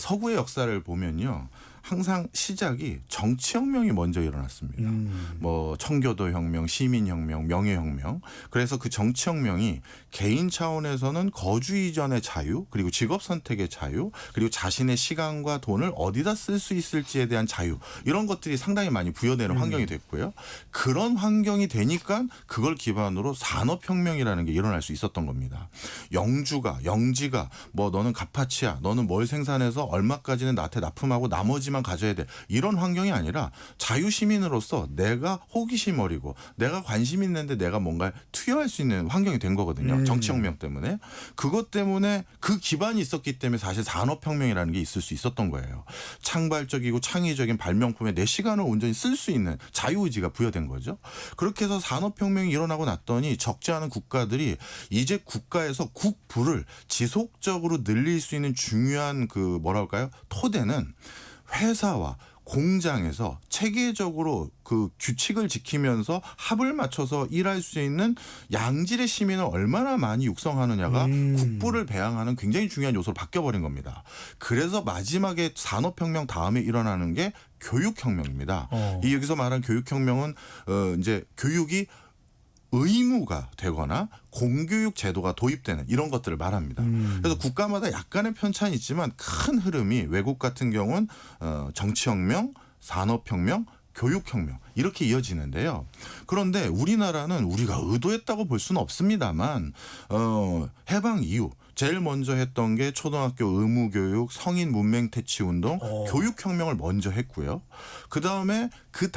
서구의 역사를 보면요. 항상 시작이 정치혁명이 먼저 일어났습니다. 뭐 청교도혁명, 시민혁명, 명예혁명. 그래서 그 정치혁명이 개인 차원에서는 거주 이전의 자유, 그리고 직업 선택의 자유, 그리고 자신의 시간과 돈을 어디다 쓸 수 있을지에 대한 자유 이런 것들이 상당히 많이 부여되는 환경이 됐고요. 그런 환경이 되니까 그걸 기반으로 산업혁명이라는 게 일어날 수 있었던 겁니다. 영지가 뭐 너는 값어치야, 너는 뭘 생산해서 얼마까지는 나한테 납품하고 나머지만 가져야 돼. 이런 환경이 아니라 자유시민으로서 내가 호기심 어리고 내가 관심 있는데 내가 뭔가 투여할 수 있는 환경이 된 거거든요. 정치혁명 때문에. 그것 때문에 그 기반이 있었기 때문에 사실 산업혁명이라는 게 있을 수 있었던 거예요. 창발적이고 창의적인 발명품에 내 시간을 온전히 쓸 수 있는 자유의지가 부여된 거죠. 그렇게 해서 산업혁명이 일어나고 났더니 적지 않은 국가들이 이제 국가에서 국부를 지속적으로 늘릴 수 있는 중요한 그 뭐랄까요? 토대는 회사와 공장에서 체계적으로 그 규칙을 지키면서 합을 맞춰서 일할 수 있는 양질의 시민을 얼마나 많이 육성하느냐가 국부를 배양하는 굉장히 중요한 요소로 바뀌어버린 겁니다. 그래서 마지막에 산업혁명 다음에 일어나는 게 교육혁명입니다. 이 여기서 말한 교육혁명은 이제 교육이 의무가 되거나 공교육 제도가 도입되는 이런 것들을 말합니다. 그래서 국가마다 약간의 편차는 있지만 큰 흐름이 외국 같은 경우는 정치혁명, 산업혁명, 교육혁명 이렇게 이어지는데요. 그런데 우리나라는 우리가 의도했다고 볼 수는 없습니다만 해방 이후 제일 먼저 했던 게 초등학교 의무교육, 성인 문맹퇴치운동, 교육혁명을 먼저 했고요. 그다음에 그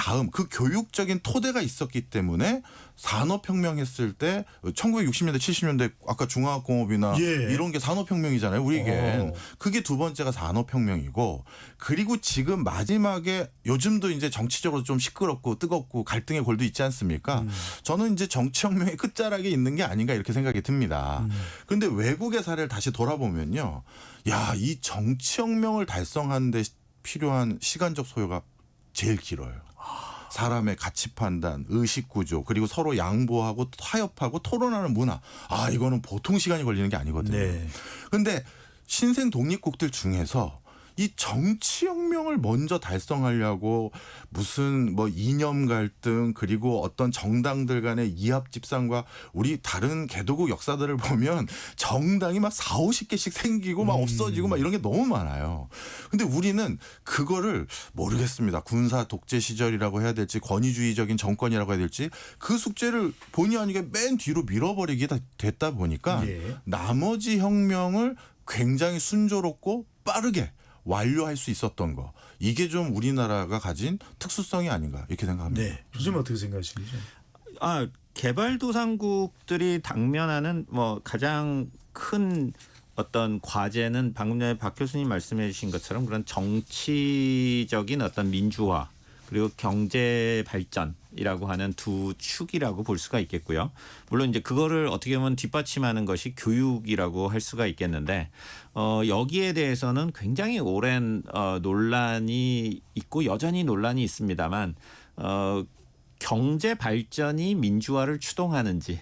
교육적인 토대가 있었기 때문에 산업혁명 했을 때 1960년대 70년대 아까 중화학공업이나 예. 이런 게 산업혁명이잖아요. 우리에겐. 그게 두 번째가 산업혁명이고 그리고 지금 마지막에 요즘도 이제 정치적으로 좀 시끄럽고 뜨겁고 갈등의 골도 있지 않습니까? 저는 이제 정치혁명의 끝자락에 있는 게 아닌가 이렇게 생각이 듭니다. 그런데 외국의 사례를 다시 돌아보면요. 야, 이 정치혁명을 달성하는 데 필요한 시간적 소요가 제일 길어요. 사람의 가치 판단, 의식 구조, 그리고 서로 양보하고 타협하고 토론하는 문화. 이거는 보통 시간이 걸리는 게 아니거든요. 그런데 신생 독립국들 중에서 이 정치혁명을 먼저 달성하려고 무슨 뭐 이념 갈등 그리고 어떤 정당들 간의 이합 집산과 우리 다른 개도국 역사들을 보면 정당이 막 40-50개씩 생기고 막 없어지고 막 이런 게 너무 많아요. 근데 우리는 그거를 모르겠습니다. 군사 독재 시절이라고 해야 될지 권위주의적인 정권이라고 해야 될지 그 숙제를 본의 아니게 맨 뒤로 밀어버리게 됐다 보니까 나머지 혁명을 굉장히 순조롭고 빠르게 완료할 수 있었던 거. 이게 좀 우리나라가 가진 특수성이 아닌가 이렇게 생각합니다. 네. 교수님 어떻게 생각하시는지? 개발도상국들이 당면하는 뭐 가장 큰 어떤 과제는 방금 전에 박 교수님 말씀해 주신 것처럼 그런 정치적인 어떤 민주화 그리고 경제 발전이라고 하는 두 축이라고 볼 수가 있겠고요. 물론 이제 그거를 어떻게 보면 뒷받침하는 것이 교육이라고 할 수가 있겠는데 여기에 대해서는 굉장히 오랜 논란이 있고 여전히 논란이 있습니다만 경제 발전이 민주화를 추동하는지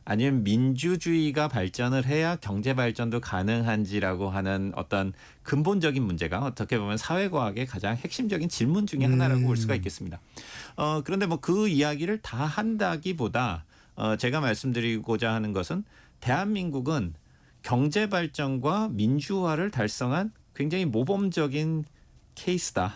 아니면 민주주의가 발전을 해야 경제 발전도 가능한지라고 하는 어떤 근본적인 문제가 어떻게 보면 사회과학의 가장 핵심적인 질문 중에 하나라고 볼 수가 있겠습니다. 그런데 뭐 그 이야기를 다 한다기보다 제가 말씀드리고자 하는 것은 대한민국은 경제 발전과 민주화를 달성한 굉장히 모범적인 케이스다.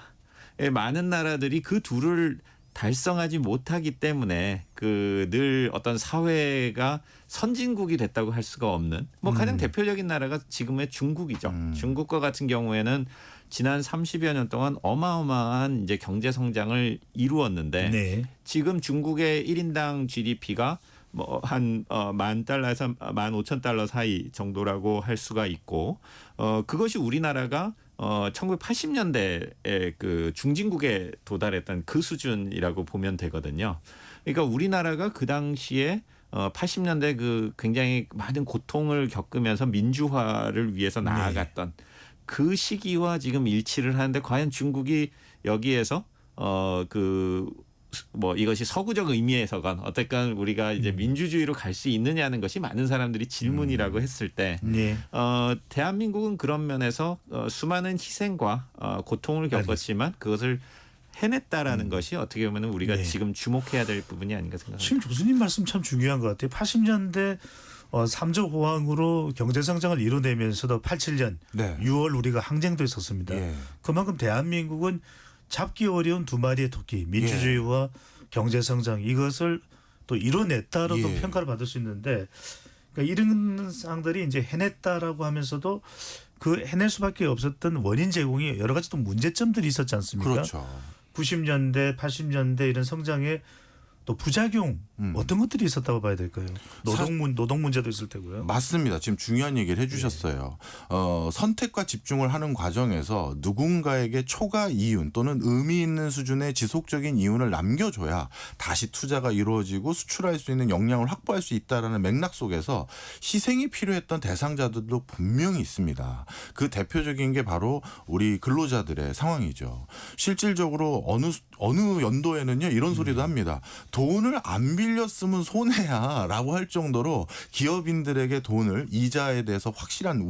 많은 나라들이 그 둘을 달성하지 못하기 때문에 늘 어떤 사회가 선진국이 됐다고 할 수가 없는 뭐 가장 대표적인 나라가 지금의 중국이죠. 중국과 같은 경우에는 지난 30여 년 동안 어마어마한 이제 경제 성장을 이루었는데 지금 중국의 1인당 GDP가 뭐 한 $10,000에서 $15,000 사이 정도라고 할 수가 있고 그것이 우리나라가 1980년대에 그 중진국에 도달했던 그 수준이라고 보면 되거든요. 그러니까 우리나라가 그 당시에 80년대 그 굉장히 많은 고통을 겪으면서 민주화를 위해서 나아갔던 그 시기와 지금 일치를 하는데 과연 중국이 여기에서 뭐 이것이 서구적 의미에서건 어쨌건 우리가 이제 민주주의로 갈 수 있느냐는 것이 많은 사람들이 질문이라고 했을 때 대한민국은 그런 면에서 수많은 희생과 고통을 겪었지만 그것을 해냈다라는 것이 어떻게 보면 우리가 지금 주목해야 될 부분이 아닌가 생각합니다. 지금 교수님 말씀 참 중요한 것 같아요. 80년대 3조 호황으로 경제 성장을 이뤄내면서도 87년 6월 우리가 항쟁도 했었습니다. 그만큼 대한민국은 잡기 어려운 두 마리의 토끼 민주주의와 경제 성장 이것을 또 이뤄냈다로도 평가를 받을 수 있는데 그러니까 이런 상들이 이제 해냈다라고 하면서도 그 해낼 수밖에 없었던 원인 제공이 여러 가지 또 문제점들이 있었지 않습니까? 그렇죠. 90년대, 80년대 이런 성장에 또 부작용 어떤 것들이 있었다고 봐야 될까요? 노동 문제도 있을 테고요. 맞습니다. 지금 중요한 얘기를 해주셨어요. 선택과 집중을 하는 과정에서 누군가에게 초과 이윤 또는 의미 있는 수준의 지속적인 이윤을 남겨줘야 다시 투자가 이루어지고 수출할 수 있는 역량을 확보할 수 있다라는 맥락 속에서 희생이 필요했던 대상자들도 분명히 있습니다. 그 대표적인 게 바로 우리 근로자들의 상황이죠. 실질적으로 어느 연도에는요 이런 소리도 합니다. 돈을 안 빌렸으면 손해야라고 할 정도로 기업인들에게 돈을 이자에 대해서 확실한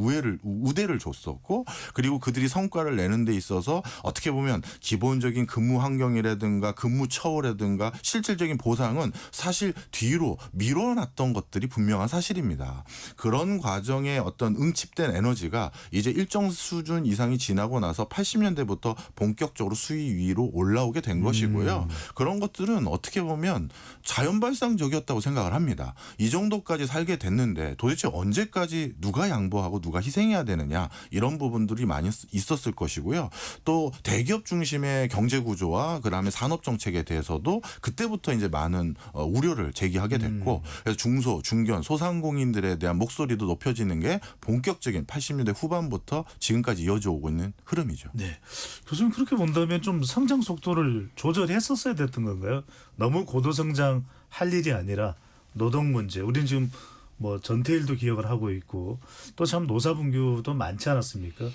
우대를 줬었고 그리고 그들이 성과를 내는 데 있어서 어떻게 보면 기본적인 근무 환경이라든가 근무 처우라든가 실질적인 보상은 사실 뒤로 밀어놨던 것들이 분명한 사실입니다. 그런 과정에 어떤 응집된 에너지가 이제 일정 수준 이상이 지나고 나서 80년대부터 본격적으로 수위 위로 올라오게 된 것이고요. 그런 것들은 어떻게 보면 보면 자연발상적이었다고 생각을 합니다. 이 정도까지 살게 됐는데 도대체 언제까지 누가 양보하고 누가 희생해야 되느냐 이런 부분들이 많이 있었을 것이고요. 또 대기업 중심의 경제 구조와 그다음에 산업 정책에 대해서도 그때부터 이제 많은 우려를 제기하게 됐고 그래서 중소, 중견, 소상공인들에 대한 목소리도 높여지는 게 본격적인 80년대 후반부터 지금까지 이어져 오고 있는 흐름이죠. 네. 교수님 그렇게 본다면 좀 성장 속도를 조절했었어야 됐던 건가요? 너무 고도 성장 할 일이 아니라 노동 문제. 우리는 지금 뭐 전태일도 기억을 하고 있고 또 참 노사분규도 많지 않았습니까?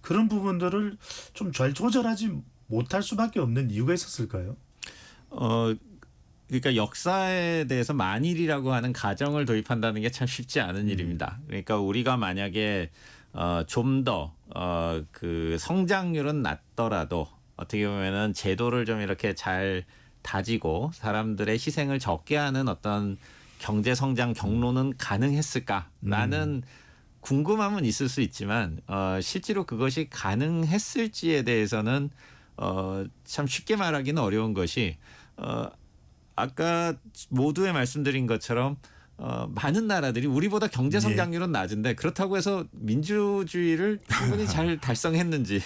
그런 부분들을 좀 잘 조절하지 못할 수밖에 없는 이유가 있었을까요? 그러니까 역사에 대해서 만일이라고 하는 가정을 도입한다는 게 참 쉽지 않은 일입니다. 그러니까 우리가 만약에 좀 더 그 성장률은 낮더라도 어떻게 보면은 제도를 좀 이렇게 잘 다지고 사람들의 희생을 적게 하는 어떤 경제 성장 경로는 가능했을까라는 궁금함은 있을 수 있지만 실제로 그것이 가능했을지에 대해서는 참 쉽게 말하기는 어려운 것이 아까 모두에 말씀드린 것처럼 많은 나라들이 우리보다 경제 성장률은 낮은데 그렇다고 해서 민주주의를 충분히 잘 달성했는지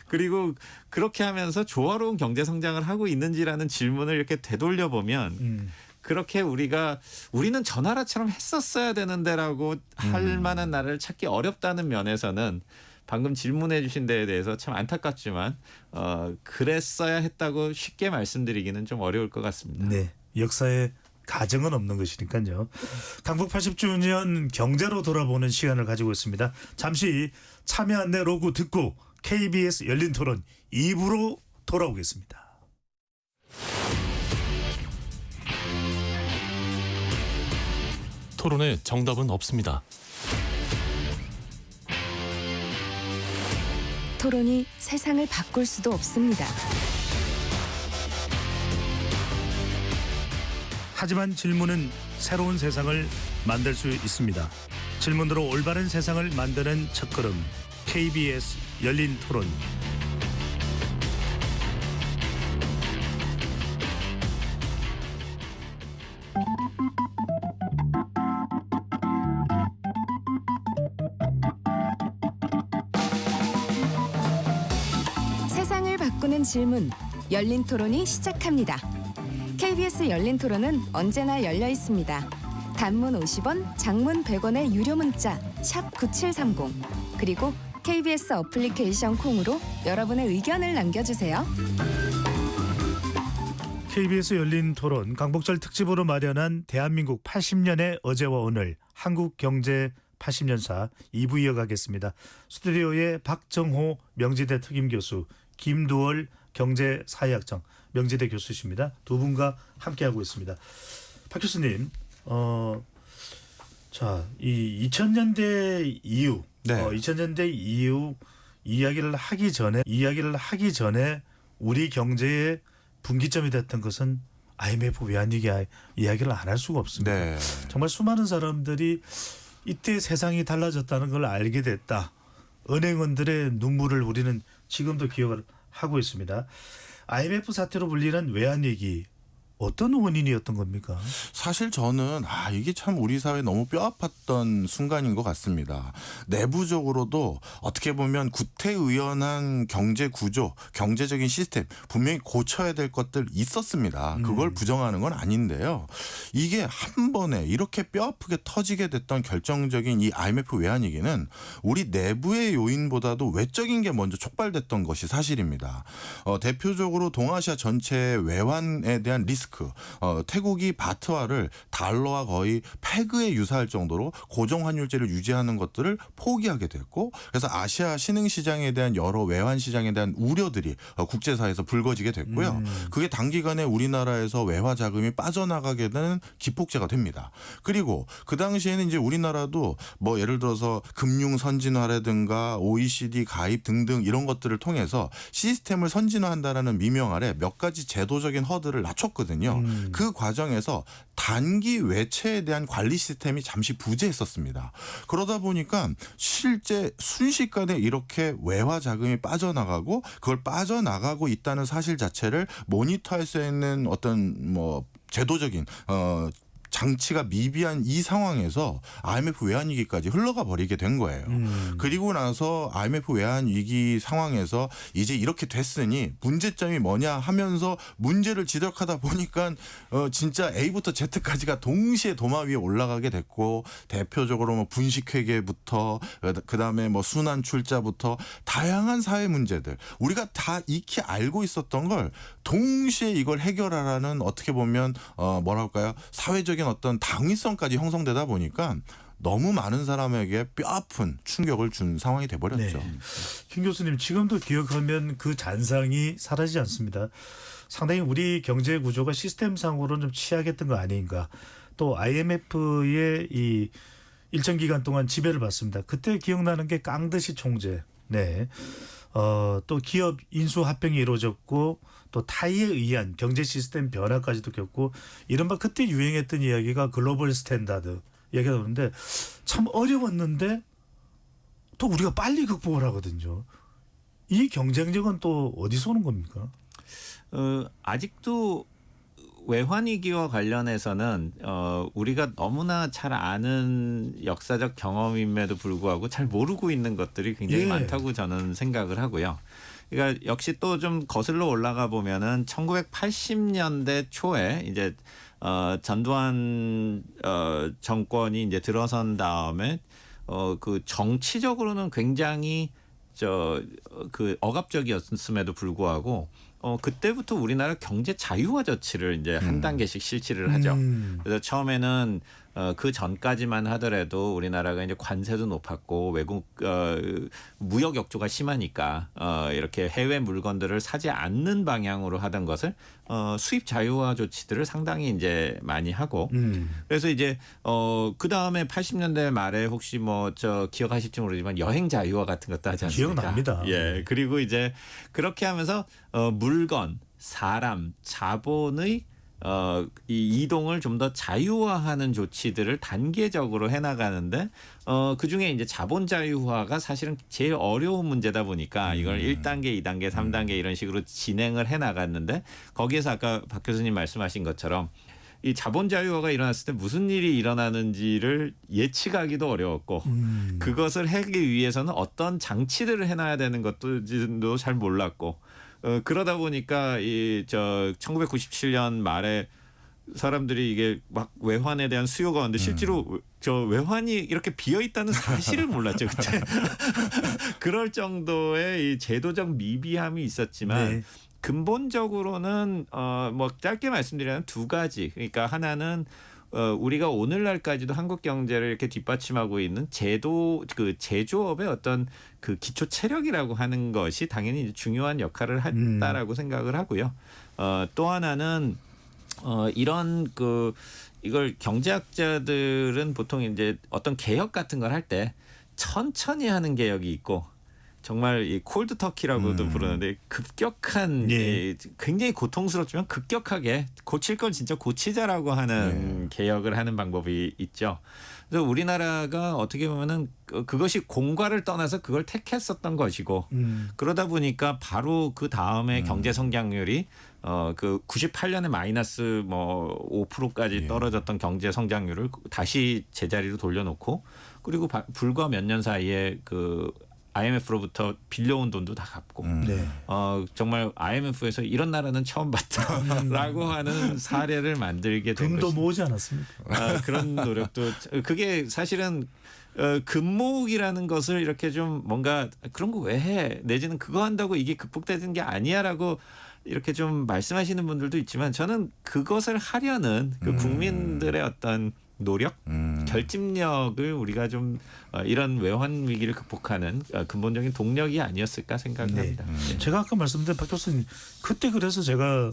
그리고 그렇게 하면서 조화로운 경제 성장을 하고 있는지라는 질문을 이렇게 되돌려 보면 그렇게 우리는 저 나라처럼 했었어야 되는데라고 할 만한 나라를 찾기 어렵다는 면에서는 방금 질문해 주신 데에 대해서 참 안타깝지만 그랬어야 했다고 쉽게 말씀드리기는 좀 어려울 것 같습니다. 네. 역사에 가정은 없는 것이니까요. 강북 80주년 경제로 돌아보는 시간을 가지고 있습니다. 잠시 참여 안내 로고 듣고 KBS 열린 토론 2부로 돌아오겠습니다. 토론에 정답은 없습니다. 토론이 세상을 바꿀 수도 없습니다. 하지만 질문은 새로운 세상을 만들 수 있습니다. 질문으로 올바른 세상을 만드는 첫걸음 KBS 열린 토론. 세상을 바꾸는 질문, 열린 토론이 시작합니다. KBS 열린 토론은 언제나 열려 있습니다. 단문 50원, 장문 100원의 유료 문자 샵 9730 그리고 KBS 어플리케이션 콩으로 여러분의 의견을 남겨주세요. KBS 열린 토론 강복절 특집으로 마련한 대한민국 80년의 어제와 오늘 한국경제 80년사 2부 이어가겠습니다. 스튜디오에 박정호 명지대 특임교수, 김두월 경제사회학장 명지대 교수십니다. 두 분과 함께하고 있습니다. 박 교수님, 자, 이 2000년대 이후, 네. 2000년대 이후 이야기를 하기 전에 우리 경제의 분기점이 됐던 것은 IMF 외환위기 이야기를 안 할 수가 없습니다. 네. 정말 수많은 사람들이 이때 세상이 달라졌다는 걸 알게 됐다. 은행원들의 눈물을 우리는 지금도 기억을 하고 있습니다. IMF 사태로 불리는 외환위기 어떤 원인이었던 겁니까? 사실 저는 이게 참 우리 사회에 너무 뼈아팠던 순간인 것 같습니다. 내부적으로도 어떻게 보면 구태의연한 경제 구조, 경제적인 시스템 분명히 고쳐야 될 것들 있었습니다. 그걸 부정하는 건 아닌데요. 이게 한 번에 이렇게 뼈아프게 터지게 됐던 결정적인 이 IMF 외환위기는 우리 내부의 요인보다도 외적인 게 먼저 촉발됐던 것이 사실입니다. 대표적으로 동아시아 전체의 외환에 대한 리스크, 태국이 바트화를 달러와 거의 패그에 유사할 정도로 고정 환율제를 유지하는 것들을 포기하게 됐고, 그래서 아시아 신흥시장에 대한 여러 외환 시장에 대한 우려들이 국제사회에서 불거지게 됐고요. 그게 단기간에 우리나라에서 외화 자금이 빠져나가게 되는 기폭제가 됩니다. 그리고 그 당시에는 이제 우리나라도 뭐 예를 들어서 금융 선진화라든가 OECD 가입 등등 이런 것들을 통해서 시스템을 선진화한다라는 미명 아래 몇 가지 제도적인 허들을 낮췄거든요. 그 과정에서 단기 외채에 대한 관리 시스템이 잠시 부재했었습니다. 그러다 보니까 실제 순식간에 이렇게 외화 자금이 빠져나가고 그걸 빠져나가고 있다는 사실 자체를 모니터할 수 있는 어떤 제도적인 장치가 미비한 이 상황에서 IMF 외환위기까지 흘러가 버리게 된 거예요. 그리고 나서 IMF 외환위기 상황에서 이제 이렇게 됐으니 문제점이 뭐냐 하면서 문제를 지적하다 보니까 진짜 A부터 Z까지가 동시에 도마 위에 올라가게 됐고 대표적으로 뭐 분식회계부터 그다음에 뭐 순환출자부터 다양한 사회 문제들 우리가 다 익히 알고 있었던 걸 동시에 이걸 해결하라는 어떻게 보면 뭐랄까요 사회적인 어떤 당위성까지 형성되다 보니까 너무 많은 사람에게 뼈아픈 충격을 준 상황이 돼버렸죠. 네. 김 교수님 지금도 기억하면 그 잔상이 사라지지 않습니다. 상당히 우리 경제 구조가 시스템상으로는 좀 취약했던 거 아닌가. 또 IMF의 이 일정 기간 동안 지배를 받습니다. 그때 기억나는 게 깡드시 총재. 네. 또 기업 인수 합병이 이루어졌고 또 타이에 의한 경제 시스템 변화까지도 겪고 이른바 그때 유행했던 이야기가 글로벌 스탠다드 얘기가 나오는데 참 어려웠는데 또 우리가 빨리 극복을 하거든요. 이 경쟁력은 또 어디서 오는 겁니까? 아직도 외환위기와 관련해서는 우리가 너무나 잘 아는 역사적 경험임에도 불구하고 잘 모르고 있는 것들이 굉장히 예. 많다고 저는 생각을 하고요. 그러니까 역시 또 좀 거슬러 올라가 보면은 1980년대 초에 이제 전두환 정권이 이제 들어선 다음에 그 정치적으로는 굉장히 그 억압적이었음에도 불구하고 그때부터 우리나라 경제 자유화 조치를 이제 한 단계씩 실시를 하죠. 그래서 처음에는 그 전까지만 하더라도 우리나라가 이제 관세도 높았고 외국 무역 역조가 심하니까 이렇게 해외 물건들을 사지 않는 방향으로 하던 것을 수입 자유화 조치들을 상당히 이제 많이 하고 그래서 이제 그 다음에 80년대 말에 혹시 뭐 기억하실지 모르지만 여행 자유화 같은 것도 하지 않습니까? 기억납니다. 예. 그리고 이제 그렇게 하면서 물건, 사람, 자본의 이 이동을 좀 더 자유화하는 조치들을 단계적으로 해나가는데 그 중에 이제 자본 자유화가 사실은 제일 어려운 문제다 보니까 이걸 1단계, 2단계, 3단계 이런 식으로 진행을 해나갔는데 거기에서 아까 박 교수님 말씀하신 것처럼 이 자본 자유화가 일어났을 때 무슨 일이 일어나는지를 예측하기도 어려웠고 그것을 하기 위해서는 어떤 장치들을 해놔야 되는 것도 잘 몰랐고 그러다 보니까 1997년 말에 사람들이 이게 막 외환에 대한 수요가 왔는데 실제로 외환이 이렇게 비어 있다는 사실을 몰랐죠 그때. 그럴 정도의 이 제도적 미비함이 있었지만 네. 근본적으로는 뭐 짧게 말씀드리면 두 가지. 그러니까 하나는 우리가 오늘날까지도 한국 경제를 이렇게 뒷받침하고 있는 그 제조업의 어떤 그 기초 체력이라고 하는 것이 당연히 중요한 역할을 했다라고 생각을 하고요. 또 하나는 이런 이걸 경제학자들은 보통 이제 어떤 개혁 같은 걸 할 때 천천히 하는 개혁이 있고 정말 이 콜드 터키라고도 부르는데 급격한 예. 굉장히 고통스럽지만 급격하게 고칠 건 진짜 고치자라고 하는 개혁을 하는 방법이 있죠. 그래서 우리나라가 어떻게 보면은 그것이 공과를 떠나서 그걸 택했었던 것이고 그러다 보니까 바로 그 다음에 경제 성장률이 그 98년에 마이너스 뭐 5%까지 떨어졌던 경제 성장률을 다시 제자리로 돌려놓고 그리고 불과 몇 년 사이에 그 IMF로부터 빌려온 돈도 다 갚고 네. 정말 IMF에서 이런 나라는 처음 봤다라고 하는 사례를 만들게 된 금도 것이 모으지 않았습니까? 그런 노력도 그게 사실은 금모으기라는 것을 이렇게 좀 뭔가 그런 거 왜 해? 내지는 그거 한다고 이게 극복되는 게 아니야라고 이렇게 좀 말씀하시는 분들도 있지만 저는 그것을 하려는 그 국민들의 어떤 노력, 결집력을 우리가 좀 이런 외환 위기를 극복하는 근본적인 동력이 아니었을까 생각합니다. 네. 제가 아까 말씀드린 박 교수님 그때 그래서 제가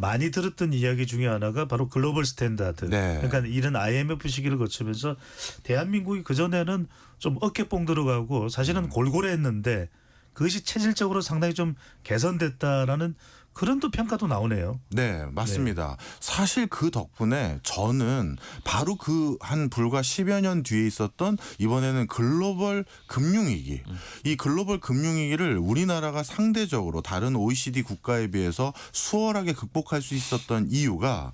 많이 들었던 이야기 중에 하나가 바로 글로벌 스탠다드. 네. 그러니까 이런 IMF 시기를 거치면서 대한민국이 그전에는 좀 어깨뽕 들어가고 사실은 골골했는데 그것이 체질적으로 상당히 좀 개선됐다라는 그런 또 평가도 나오네요. 네, 맞습니다. 사실 그 덕분에 저는 바로 그 한 불과 10여 년 뒤에 있었던 이번에는 글로벌 금융위기. 이 글로벌 금융위기를 우리나라가 상대적으로 다른 OECD 국가에 비해서 수월하게 극복할 수 있었던 이유가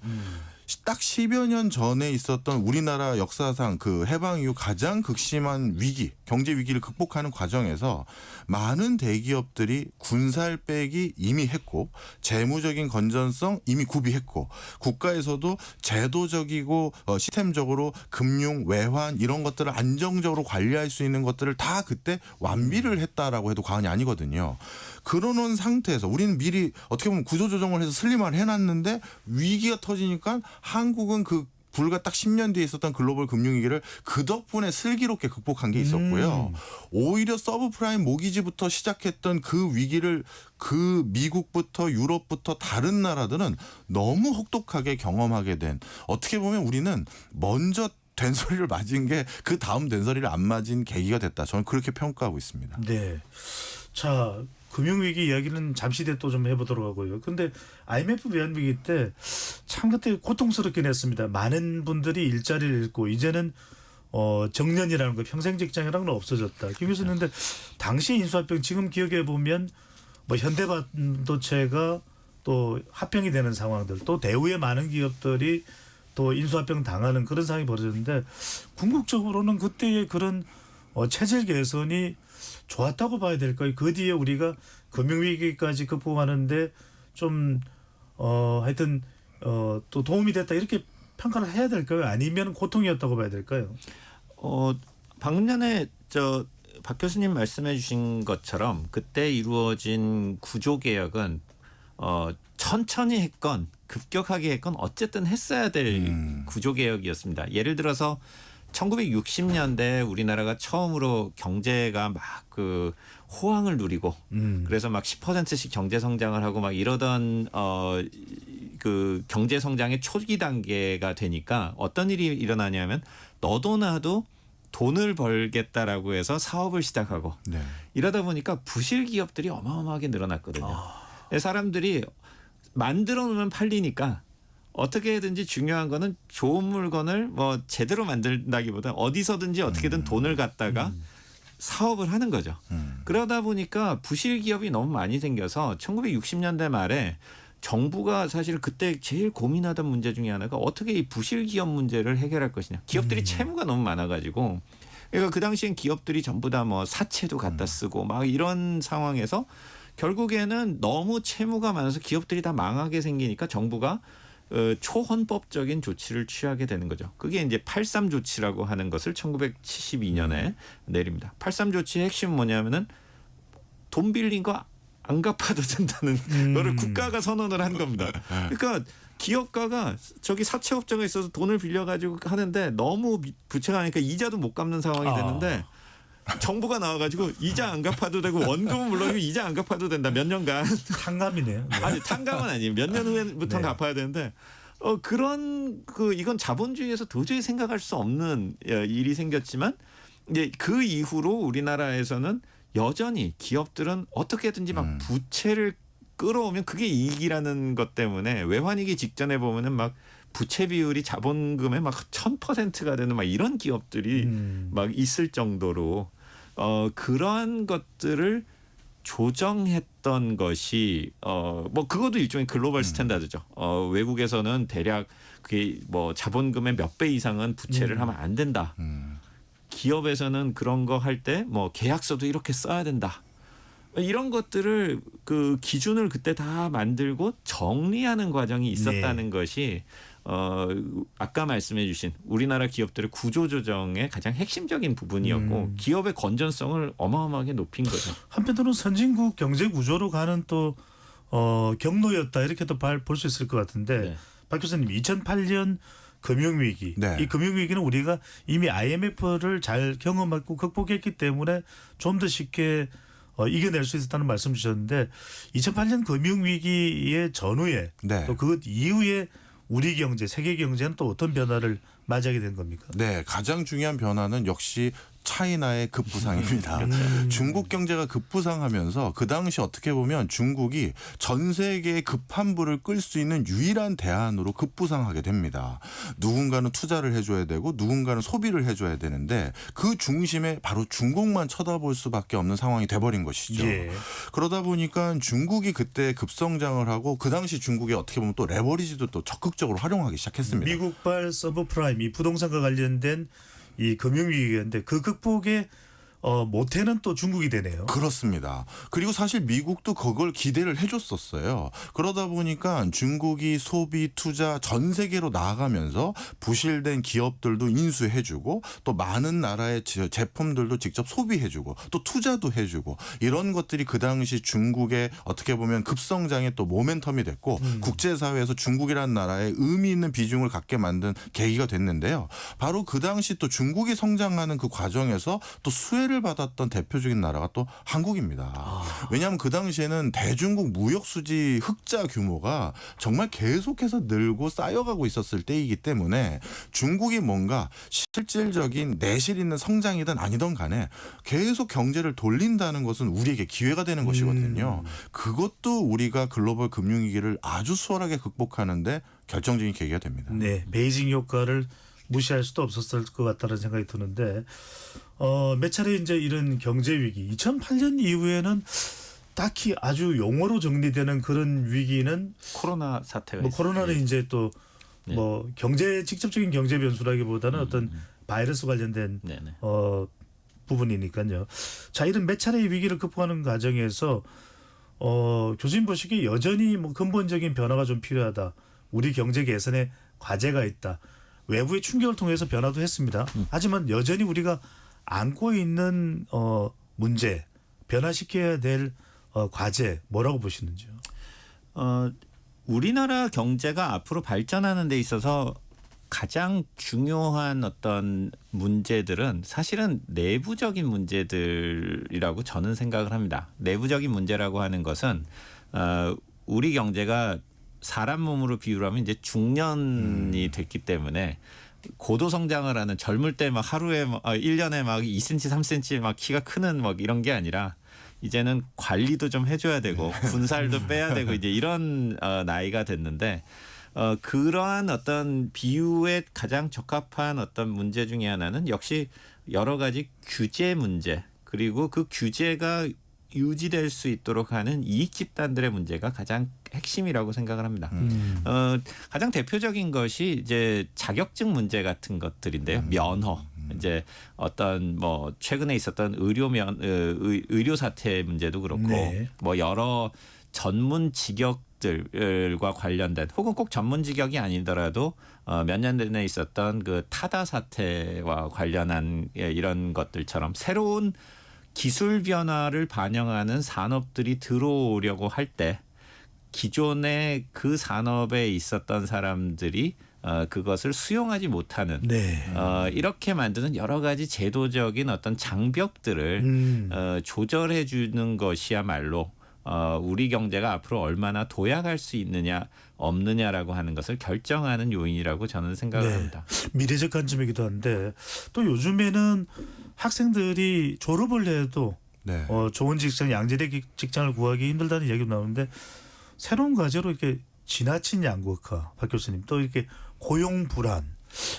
딱 10여 년 전에 있었던 우리나라 역사상 그 해방 이후 가장 극심한 위기, 경제 위기를 극복하는 과정에서 많은 대기업들이 군살빼기 이미 했고 재무적인 건전성 이미 구비했고 국가에서도 제도적이고 시스템적으로 금융, 외환 이런 것들을 안정적으로 관리할 수 있는 것들을 다 그때 완비를 했다라고 해도 과언이 아니거든요. 그러는 상태에서 우리는 미리 어떻게 보면 구조조정을 해서 슬림화를 해놨는데 위기가 터지니까 한국은 그 불과 딱 10년 뒤에 있었던 글로벌 금융위기를 그 덕분에 슬기롭게 극복한 게 있었고요. 오히려 서브프라임 모기지부터 시작했던 그 위기를 그 미국부터 유럽부터 다른 나라들은 너무 혹독하게 경험하게 된, 어떻게 보면 우리는 먼저 된소리를 맞은 게 그 다음 된소리를 안 맞은 계기가 됐다. 저는 그렇게 평가하고 있습니다. 네. 자, 금융위기 이야기는 잠시 뒤에 또 좀 해보도록 하고요. 근데 IMF 외환위기 때 참 그때 고통스럽긴 했습니다. 많은 분들이 일자리를 잃고 이제는 정년이라는 거, 평생 직장이라는 건 없어졌다. 김 교수님, 근데 당시 인수합병 지금 기억해 보면 뭐 현대반도체가 또 합병이 되는 상황들, 또 대우의 많은 기업들이 또 인수합병 당하는 그런 상황이 벌어졌는데 궁극적으로는 그때의 그런 체질 개선이 좋았다고 봐야 될까요? 그 뒤에 우리가 금융위기까지 극복하는데 좀 하여튼 또 도움이 됐다 이렇게 평가를 해야 될까요? 아니면 고통이었다고 봐야 될까요? 방금 전에 박 교수님 말씀해 주신 것처럼 그때 이루어진 구조개혁은 천천히 했건 급격하게 했건 어쨌든 했어야 될 구조개혁이었습니다. 예를 들어서 1960년대 우리나라가 처음으로 경제가 막 그 호황을 누리고 그래서 막 10%씩 경제 성장을 하고 막 이러던 그 경제 성장의 초기 단계가 되니까 어떤 일이 일어나냐면 너도 나도 돈을 벌겠다라고 해서 사업을 시작하고 네. 이러다 보니까 부실 기업들이 어마어마하게 늘어났거든요. 사람들이 만들어 놓으면 팔리니까 어떻게든지 중요한 거는 좋은 물건을 뭐 제대로 만든다기보다 어디서든지 어떻게든 돈을 갖다가 사업을 하는 거죠. 그러다 보니까 부실 기업이 너무 많이 생겨서 1960년대 말에 정부가 사실 그때 제일 고민하던 문제 중에 하나가 어떻게 이 부실 기업 문제를 해결할 것이냐. 기업들이 채무가 너무 많아가지고 그러니까 그 당시엔 기업들이 전부 다 뭐 사채도 갖다 쓰고 막 이런 상황에서 결국에는 너무 채무가 많아서 기업들이 다 망하게 생기니까 정부가 초헌법적인 조치를 취하게 되는 거죠. 그게 이제 83 조치라고 하는 것을 1972년에 내립니다. 83 조치의 핵심은 뭐냐면은 돈 빌린 거 안 갚아도 된다는 거를 국가가 선언을 한 겁니다. 그러니까 기업가가 저기 사채업자가 있어서 돈을 빌려가지고 하는데 너무 부채가 하니까 이자도 못 갚는 상황이 되는데 정부가 나와가지고 이자 안 갚아도 되고 원금은 물론이고 이자 안 갚아도 된다. 몇 년간. 탕감이네요. 네. 아니 탕감은 아니에요. 몇 년 후부터 네. 갚아야 되는데 그런 이건 자본주의에서 도저히 생각할 수 없는 일이 생겼지만 이제 그 이후로 우리나라에서는 여전히 기업들은 어떻게든지 막 부채를 끌어오면 그게 이익이라는 것 때문에 외환위기 직전에 보면은 막 부채 비율이 자본금의 막 1000%가 되는 막 이런 기업들이 막 있을 정도로 그러한 것들을 조정했던 것이 뭐 그것도 일종의 글로벌 스탠다드죠. 외국에서는 대략 그게 뭐 자본금의 몇 배 이상은 부채를 하면 안 된다. 기업에서는 그런 거 할 때 뭐 계약서도 이렇게 써야 된다. 이런 것들을 그 기준을 그때 다 만들고 정리하는 과정이 있었다는 것이 아까 말씀해 주신 우리나라 기업들의 구조조정의 가장 핵심적인 부분이었고 기업의 건전성을 어마어마하게 높인 거죠. 한편으로는 선진국 경제 구조로 가는 또 경로였다 이렇게 또 볼 수 있을 것 같은데 네. 박 교수님 2008년 금융위기 네. 이 금융위기는 우리가 이미 IMF를 잘 경험하고 극복했기 때문에 좀 더 쉽게 이겨낼 수 있었다는 말씀 주셨는데 2008년 금융위기의 전후에 네. 또 그 이후에 우리 경제, 세계 경제는 또 어떤 변화를 맞이하게 된 겁니까? 네, 가장 중요한 변화는 역시 차이나의 급부상입니다. 중국 경제가 급부상하면서 그 당시 어떻게 보면 중국이 전 세계의 급환부를 끌 수 있는 유일한 대안으로 급부상하게 됩니다. 누군가는 투자를 해줘야 되고 누군가는 소비를 해줘야 되는데 그 중심에 바로 중국만 쳐다볼 수밖에 없는 상황이 돼버린 것이죠. 예. 그러다 보니까 중국이 그때 급성장을 하고 그 당시 중국이 어떻게 보면 또 레버리지도 또 적극적으로 활용하기 시작했습니다. 미국발 서브프라임, 이 부동산과 관련된 이 금융위기인데 그 극복에 모태는 또 중국이 되네요. 그렇습니다. 그리고 사실 미국도 그걸 기대를 해줬었어요. 그러다 보니까 중국이 소비, 투자 전 세계로 나아가면서 부실된 기업들도 인수해주고 또 많은 나라의 제품들도 직접 소비해주고 또 투자도 해주고 이런 것들이 그 당시 중국의 어떻게 보면 급성장의 또 모멘텀이 됐고 국제사회에서 중국이라는 나라에 의미 있는 비중을 갖게 만든 계기가 됐는데요. 바로 그 당시 또 중국이 성장하는 그 과정에서 또 수혜를 받았던 대표적인 나라가 또 한국입니다. 왜냐하면 그 당시에는 대중국 무역 수지 흑자 규모가 정말 계속해서 늘고 쌓여가고 있었을 때이기 때문에 중국이 뭔가 실질적인 내실 있는 성장이든 아니든 간에 계속 경제를 돌린다는 것은 우리에게 기회가 되는 것이거든요. 그것도 우리가 글로벌 금융위기를 아주 수월하게 극복하는데 결정적인 계기가 됩니다. 네, 베이징 효과를 무시할 수도 없었을 것 같다는 생각이 드는데 몇 차례 이제 이런 경제 위기 2008년 이후에는 딱히 아주 용어로 정리되는 그런 위기는 코로나 사태가 뭐 코로나는 이제 또 뭐 경제 직접적인 경제 변수라기보다는 어떤 바이러스 관련된 네네. 부분이니까요. 자, 이런 몇 차례의 위기를 극복하는 과정에서 교수님 보시기에 여전히 뭐 근본적인 변화가 좀 필요하다. 우리 경제 개선에 과제가 있다. 외부의 충격을 통해서 변화도 했습니다. 하지만 여전히 우리가 안고 있는 문제, 변화시켜야 될 과제 뭐라고 보시는지요? 우리나라 경제가 앞으로 발전하는 데 있어서 가장 중요한 어떤 문제들은 사실은 내부적인 문제들이라고 저는 생각을 합니다. 내부적인 문제라고 하는 것은 우리 경제가 사람 몸으로 비유를 하면 이제 중년이 됐기 때문에 고도 성장을 하는 젊을 때 막 하루에 1년에 막 2cm, 3cm 막 키가 크는 막 이런 게 아니라 이제는 관리도 좀 해줘야 되고 군살도 빼야 되고 이제 이런 나이가 됐는데 그러한 어떤 비유에 가장 적합한 어떤 문제 중에 하나는 역시 여러 가지 규제 문제 그리고 그 규제가 유지될 수 있도록 하는 이익 집단들의 문제가 가장 핵심이라고 생각을 합니다. 가장 대표적인 것이 이제 자격증 문제 같은 것들인데요. 면허. 이제 어떤 뭐 최근에 있었던 의료 사태 문제도 그렇고 네. 뭐 여러 전문 직역들과 관련된 혹은 꼭 전문 직역이 아니더라도 몇 년 전에 있었던 그 타다 사태와 관련한 이런 것들처럼 새로운 기술 변화를 반영하는 산업들이 들어오려고 할 때 기존의 그 산업에 있었던 사람들이 그것을 수용하지 못하는 이렇게 만드는 여러 가지 제도적인 어떤 장벽들을 조절해 주는 것이야말로 우리 경제가 앞으로 얼마나 도약할 수 있느냐 없느냐라고 하는 것을 결정하는 요인이라고 저는 생각을 합니다. 미래적 관점이기도 한데 또 요즘에는 학생들이 졸업을 해도 좋은 직장, 양질의 직장을 구하기 힘들다는 이야기도 나오는데 새로운 과제로 이렇게 지나친 양극화, 박 교수님 또 이렇게 고용 불안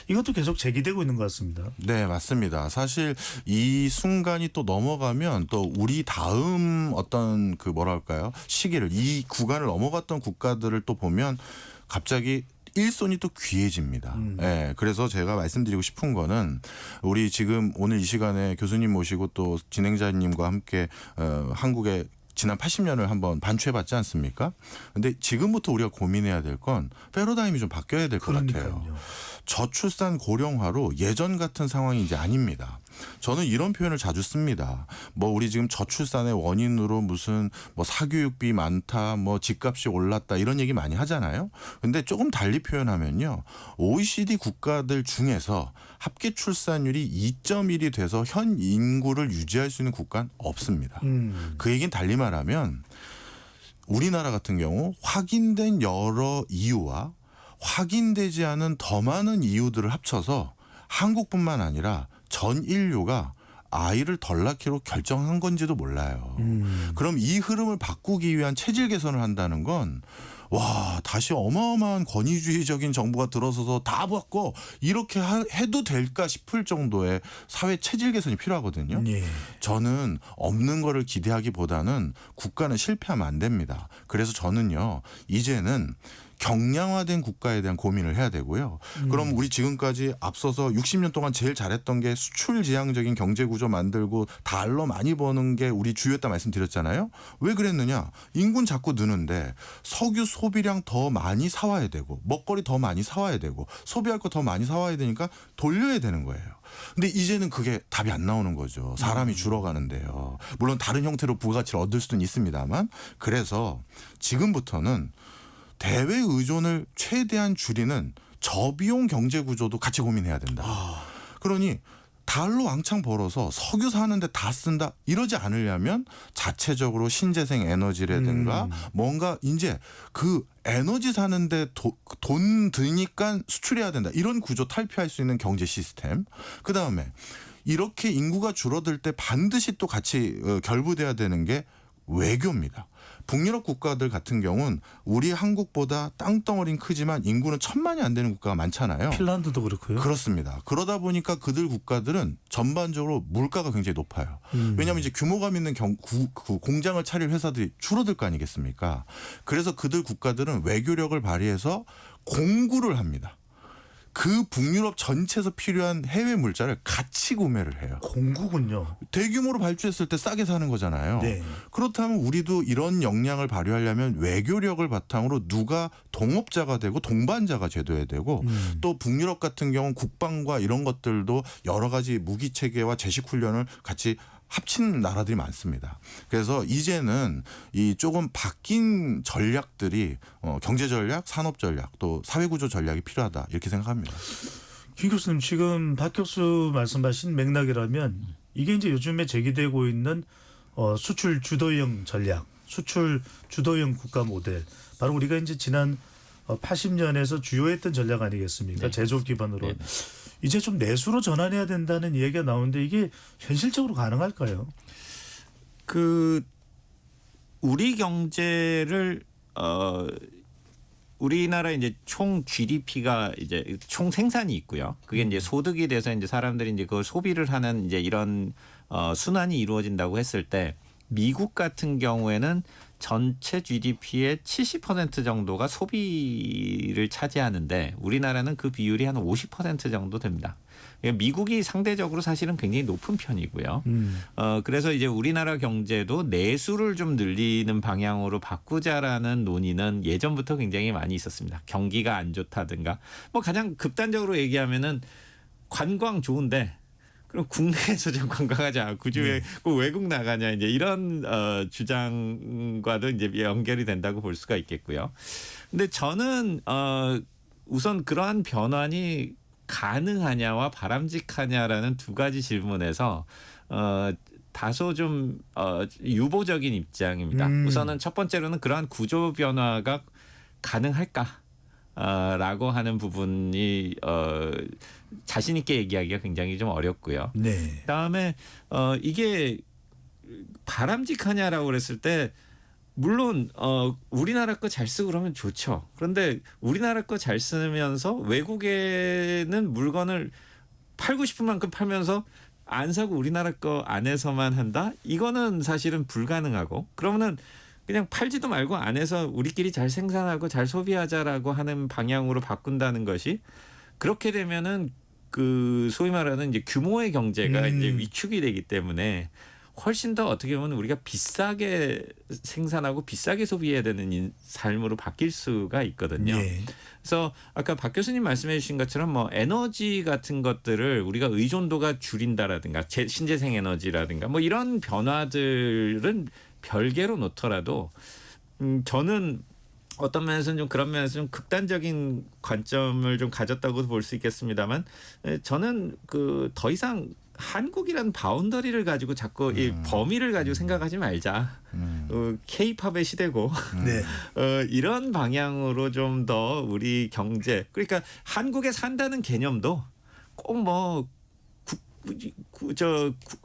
이것도 계속 제기되고 있는 것 같습니다. 네, 맞습니다. 사실 이 순간이 또 넘어가면 또 우리 다음 어떤 그 뭐랄까요 시기를 이 구간을 넘어갔던 국가들을 또 보면 갑자기 일손이 또 귀해집니다. 네, 그래서 제가 말씀드리고 싶은 거는 우리 지금 오늘 이 시간에 교수님 모시고 또 진행자님과 함께 한국의 지난 80년을 한번 반추해봤지 않습니까? 근데 지금부터 우리가 고민해야 될 건 패러다임이 좀 바뀌어야 될 것 같아요. 저출산 고령화로 예전 같은 상황이 이제 아닙니다. 저는 이런 표현을 자주 씁니다. 뭐 우리 지금 저출산의 원인으로 무슨 뭐 사교육비 많다, 뭐 집값이 올랐다 이런 얘기 많이 하잖아요. 근데 조금 달리 표현하면요. OECD 국가들 중에서 합계 출산율이 2.1이 돼서 현 인구를 유지할 수 있는 국가는 없습니다. 그 얘기는 달리 말하면 우리나라 같은 경우 확인된 여러 이유와 확인되지 않은 더 많은 이유들을 합쳐서 한국뿐만 아니라 전 인류가 아이를 덜 낳기로 결정한 건지도 몰라요. 그럼 이 흐름을 바꾸기 위한 체질 개선을 한다는 건 와, 다시 어마어마한 권위주의적인 정부가 들어서서 다 바꿔 이렇게 해도 될까 싶을 정도의 사회 체질 개선이 필요하거든요. 예. 저는 없는 거를 기대하기보다는 국가는 실패하면 안 됩니다. 그래서 저는요, 이제는 경량화된 국가에 대한 고민을 해야 되고요. 그럼 우리 지금까지 앞서서 60년 동안 제일 잘했던 게 수출 지향적인 경제 구조 만들고 달러 많이 버는 게 우리 주요였다 말씀드렸잖아요. 왜 그랬느냐? 인구는 자꾸 느는데 석유 소비량 더 많이 사와야 되고 먹거리 더 많이 사와야 되고 소비할 거 더 많이 사와야 되니까 돌려야 되는 거예요. 근데 이제는 그게 답이 안 나오는 거죠. 사람이 줄어가는데요. 물론 다른 형태로 부가가치를 얻을 수는 있습니다만, 그래서 지금부터는 대외 의존을 최대한 줄이는 저비용 경제 구조도 같이 고민해야 된다. 그러니 달러 왕창 벌어서 석유 사는데 다 쓴다 이러지 않으려면 자체적으로 신재생 에너지라든가 뭔가 이제 그 에너지 사는데 돈 드니까 수출해야 된다 이런 구조 탈피할 수 있는 경제 시스템. 그다음에 이렇게 인구가 줄어들 때 반드시 또 같이 결부돼야 되는 게 외교입니다. 북유럽 국가들 같은 경우는 우리 한국보다 땅덩어리는 크지만 인구는 1000만이 안 되는 국가가 많잖아요. 핀란드도 그렇고요. 그렇습니다. 그러다 보니까 그들 국가들은 전반적으로 물가가 굉장히 높아요. 왜냐하면 이제 규모감 있는 공장을 차릴 회사들이 줄어들 거 아니겠습니까? 그래서 그들 국가들은 외교력을 발휘해서 공구를 합니다. 그 북유럽 전체에서 필요한 해외 물자를 같이 구매를 해요. 공구군요. 대규모로 발주했을 때 싸게 사는 거잖아요. 네. 그렇다면 우리도 이런 역량을 발휘하려면 외교력을 바탕으로 누가 동업자가 되고 동반자가 제도해야 되고 또 북유럽 같은 경우는 국방과 이런 것들도 여러 가지 무기 체계와 제식 훈련을 같이 합친 나라들이 많습니다. 그래서 이제는 이 조금 바뀐 전략들이 경제 전략, 산업 전략, 또 사회 구조 전략이 필요하다 이렇게 생각합니다. 김 교수님, 지금 박 교수 말씀하신 맥락이라면 이게 이제 요즘에 제기되고 있는 수출 주도형 전략, 수출 주도형 국가 모델, 바로 우리가 이제 지난 80년에서 주요했던 전략 아니겠습니까? 네. 제조업 기반으로. 네. 이제 좀 내수로 전환해야 된다는 얘기가 나오는데 이게 현실적으로 가능할까요? 그 우리 경제를 우리나라 이제 총 GDP가 이제 총 생산이 있고요. 그게 이제 소득이 돼서 이제 사람들이 이제 그걸 소비를 하는 이제 이런 순환이 이루어진다고 했을 때 미국 같은 경우에는 전체 GDP의 70% 정도가 소비를 차지하는데 우리나라는 그 비율이 한 50% 정도 됩니다. 미국이 상대적으로 사실은 굉장히 높은 편이고요. 그래서 이제 우리나라 경제도 내수를 좀 늘리는 방향으로 바꾸자라는 논의는 예전부터 굉장히 많이 있었습니다. 경기가 안 좋다든가 뭐 가장 극단적으로 얘기하면은 관광 좋은데 그럼 국내에서 좀 관광하자. 굳이 왜 꼭 외국 나가냐. 이제 이런 주장과도 이제 연결이 된다고 볼 수가 있겠고요. 근데 저는 우선 그러한 변환이 가능하냐와 바람직하냐라는 두 가지 질문에서 다소 좀 유보적인 입장입니다. 우선은 첫 번째로는 그러한 구조 변화가 가능할까? 라고 하는 부분이 자신 있게 얘기하기가 굉장히 좀 어렵고요. 네. 그다음에 이게 바람직하냐라고 그랬을 때 물론 우리나라 거 잘 쓰고 그러면 좋죠. 그런데 우리나라 거 잘 쓰면서 외국에는 물건을 팔고 싶은 만큼 팔면서 안 사고 우리나라 거 안에서만 한다? 이거는 사실은 불가능하고 그러면은 그냥 팔지도 말고 안에서 우리끼리 잘 생산하고 잘 소비하자라고 하는 방향으로 바꾼다는 것이 그렇게 되면은 그 소위 말하는 이제 규모의 경제가 이제 위축이 되기 때문에 훨씬 더 어떻게 보면 우리가 비싸게 생산하고 비싸게 소비해야 되는 삶으로 바뀔 수가 있거든요. 예. 그래서 아까 박 교수님 말씀해 주신 것처럼 뭐 에너지 같은 것들을 우리가 의존도가 줄인다라든가 신재생 에너지라든가 뭐 이런 변화들은 별개로 놓더라도 저는 어떤 면에서는 좀 그런 면에서 좀 극단적인 관점을 좀 가졌다고 볼 수 있겠습니다만 저는 그 더 이상 한국이라는 바운더리를 가지고 자꾸 이 범위를 가지고 생각하지 말자. K-팝의 시대고 네. 이런 방향으로 좀 더 우리 경제 그러니까 한국에 산다는 개념도 꼭 뭐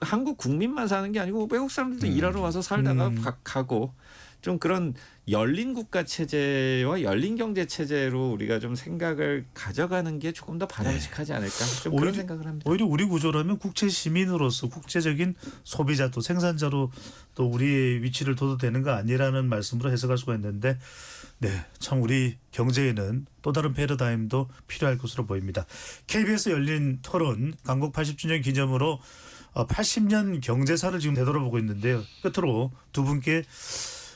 한국 국민만 사는 게 아니고 외국 사람들도 일하러 와서 살다가 가고 좀 그런 열린 국가 체제와 열린 경제 체제로 우리가 좀 생각을 가져가는 게 조금 더 바람직하지 않을까 좀 그런 생각을 합니다. 오히려 우리 구조라면 국제 시민으로서 국제적인 소비자 또 생산자로 또 우리의 위치를 둬도 되는 거 아니라는 말씀으로 해석할 수가 있는데 참 우리 경제에는 또 다른 패러다임도 필요할 것으로 보입니다. KBS 열린 토론 강국 80주년 기념으로 80년 경제사를 지금 되돌아보고 있는데요. 끝으로 두 분께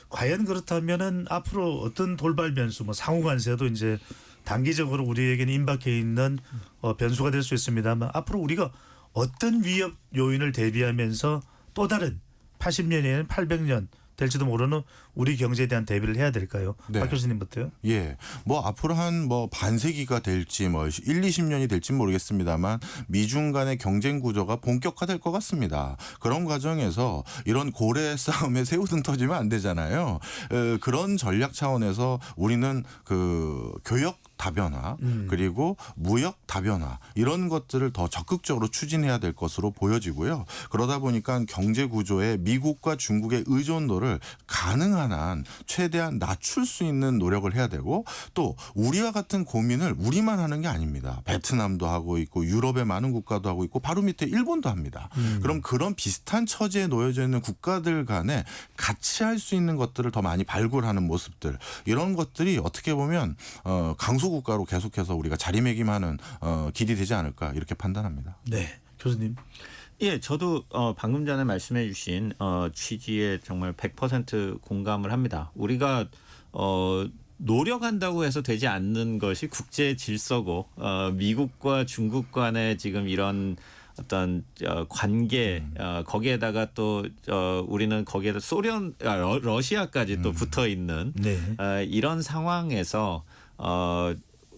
과연 그렇다면은 앞으로 어떤 돌발 변수, 상호 관세도 이제 단기적으로 우리에게는 임박해 있는 변수가 될 수 있습니다만 앞으로 우리가 어떤 위협 요인을 대비하면서 또 다른 80년에는 800년 될지도 모르는 우리 경제에 대한 대비를 해야 될까요? 박 교수님부터요. 예. 앞으로 한 반세기가 될지 1, 20년이 될지 모르겠습니다만 미중 간의 경쟁 구조가 본격화될 것 같습니다. 그런 과정에서 이런 고래 싸움에 새우등 터지면 안 되잖아요. 그런 전략 차원에서 우리는 그 교역 다변화 그리고 무역 다변화 이런 것들을 더 적극적으로 추진해야 될 것으로 보여지고요. 그러다 보니까 경제 구조에 미국과 중국의 의존도를 가능한 한 최대한 낮출 수 있는 노력을 해야 되고 또 우리와 같은 고민을 우리만 하는 게 아닙니다. 베트남도 하고 있고 유럽의 많은 국가도 하고 있고 바로 밑에 일본도 합니다. 그럼 그런 비슷한 처지에 놓여져 있는 국가들 간에 같이 할 수 있는 것들을 더 많이 발굴하는 모습들 이런 것들이 어떻게 보면 강소 국가로 계속해서 우리가 자리매김하는 길이 되지 않을까 이렇게 판단합니다. 네, 교수님. 예, 저도 방금 전에 말씀해 주신 취지에 정말 100% 공감을 합니다. 우리가 노력한다고 해서 되지 않는 것이 국제 질서고 미국과 중국 간의 지금 이런 어떤 관계 거기에다가 또 우리는 거기에다 러시아까지 또 붙어 있는 이런 상황에서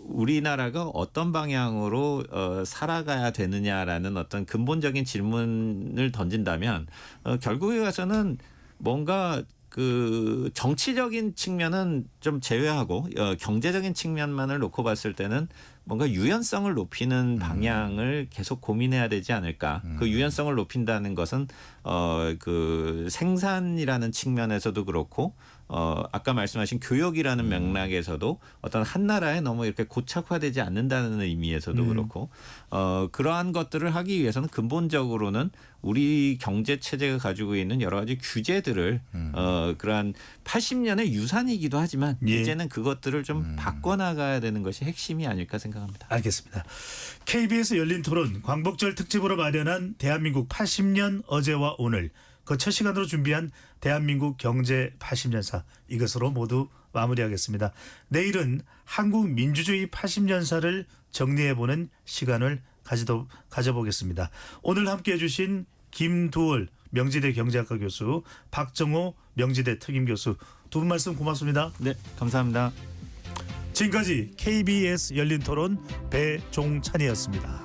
우리나라가 어떤 방향으로 살아가야 되느냐라는 어떤 근본적인 질문을 던진다면 결국에 가서는 뭔가 그 정치적인 측면은 좀 제외하고 경제적인 측면만을 놓고 봤을 때는 뭔가 유연성을 높이는 방향을 계속 고민해야 되지 않을까. 그 유연성을 높인다는 것은 그 생산이라는 측면에서도 그렇고 아까 말씀하신 교역이라는 맥락에서도 어떤 한 나라에 너무 이렇게 고착화되지 않는다는 의미에서도 그렇고 그러한 것들을 하기 위해서는 근본적으로는 우리 경제 체제가 가지고 있는 여러 가지 규제들을 그러한 80년의 유산이기도 하지만 이제는 그것들을 좀 바꿔나가야 되는 것이 핵심이 아닐까 생각합니다. 알겠습니다. KBS 열린 토론 광복절 특집으로 마련한 대한민국 80년 어제와 오늘 그 첫 시간으로 준비한 대한민국 경제 80년사 이것으로 모두 마무리하겠습니다. 내일은 한국 민주주의 80년사를 정리해보는 시간을 가져보겠습니다. 오늘 함께해 주신 김두월 명지대 경제학과 교수, 박정호 명지대 특임교수 두 분 말씀 고맙습니다. 네, 감사합니다. 지금까지 KBS 열린 토론 배종찬이었습니다.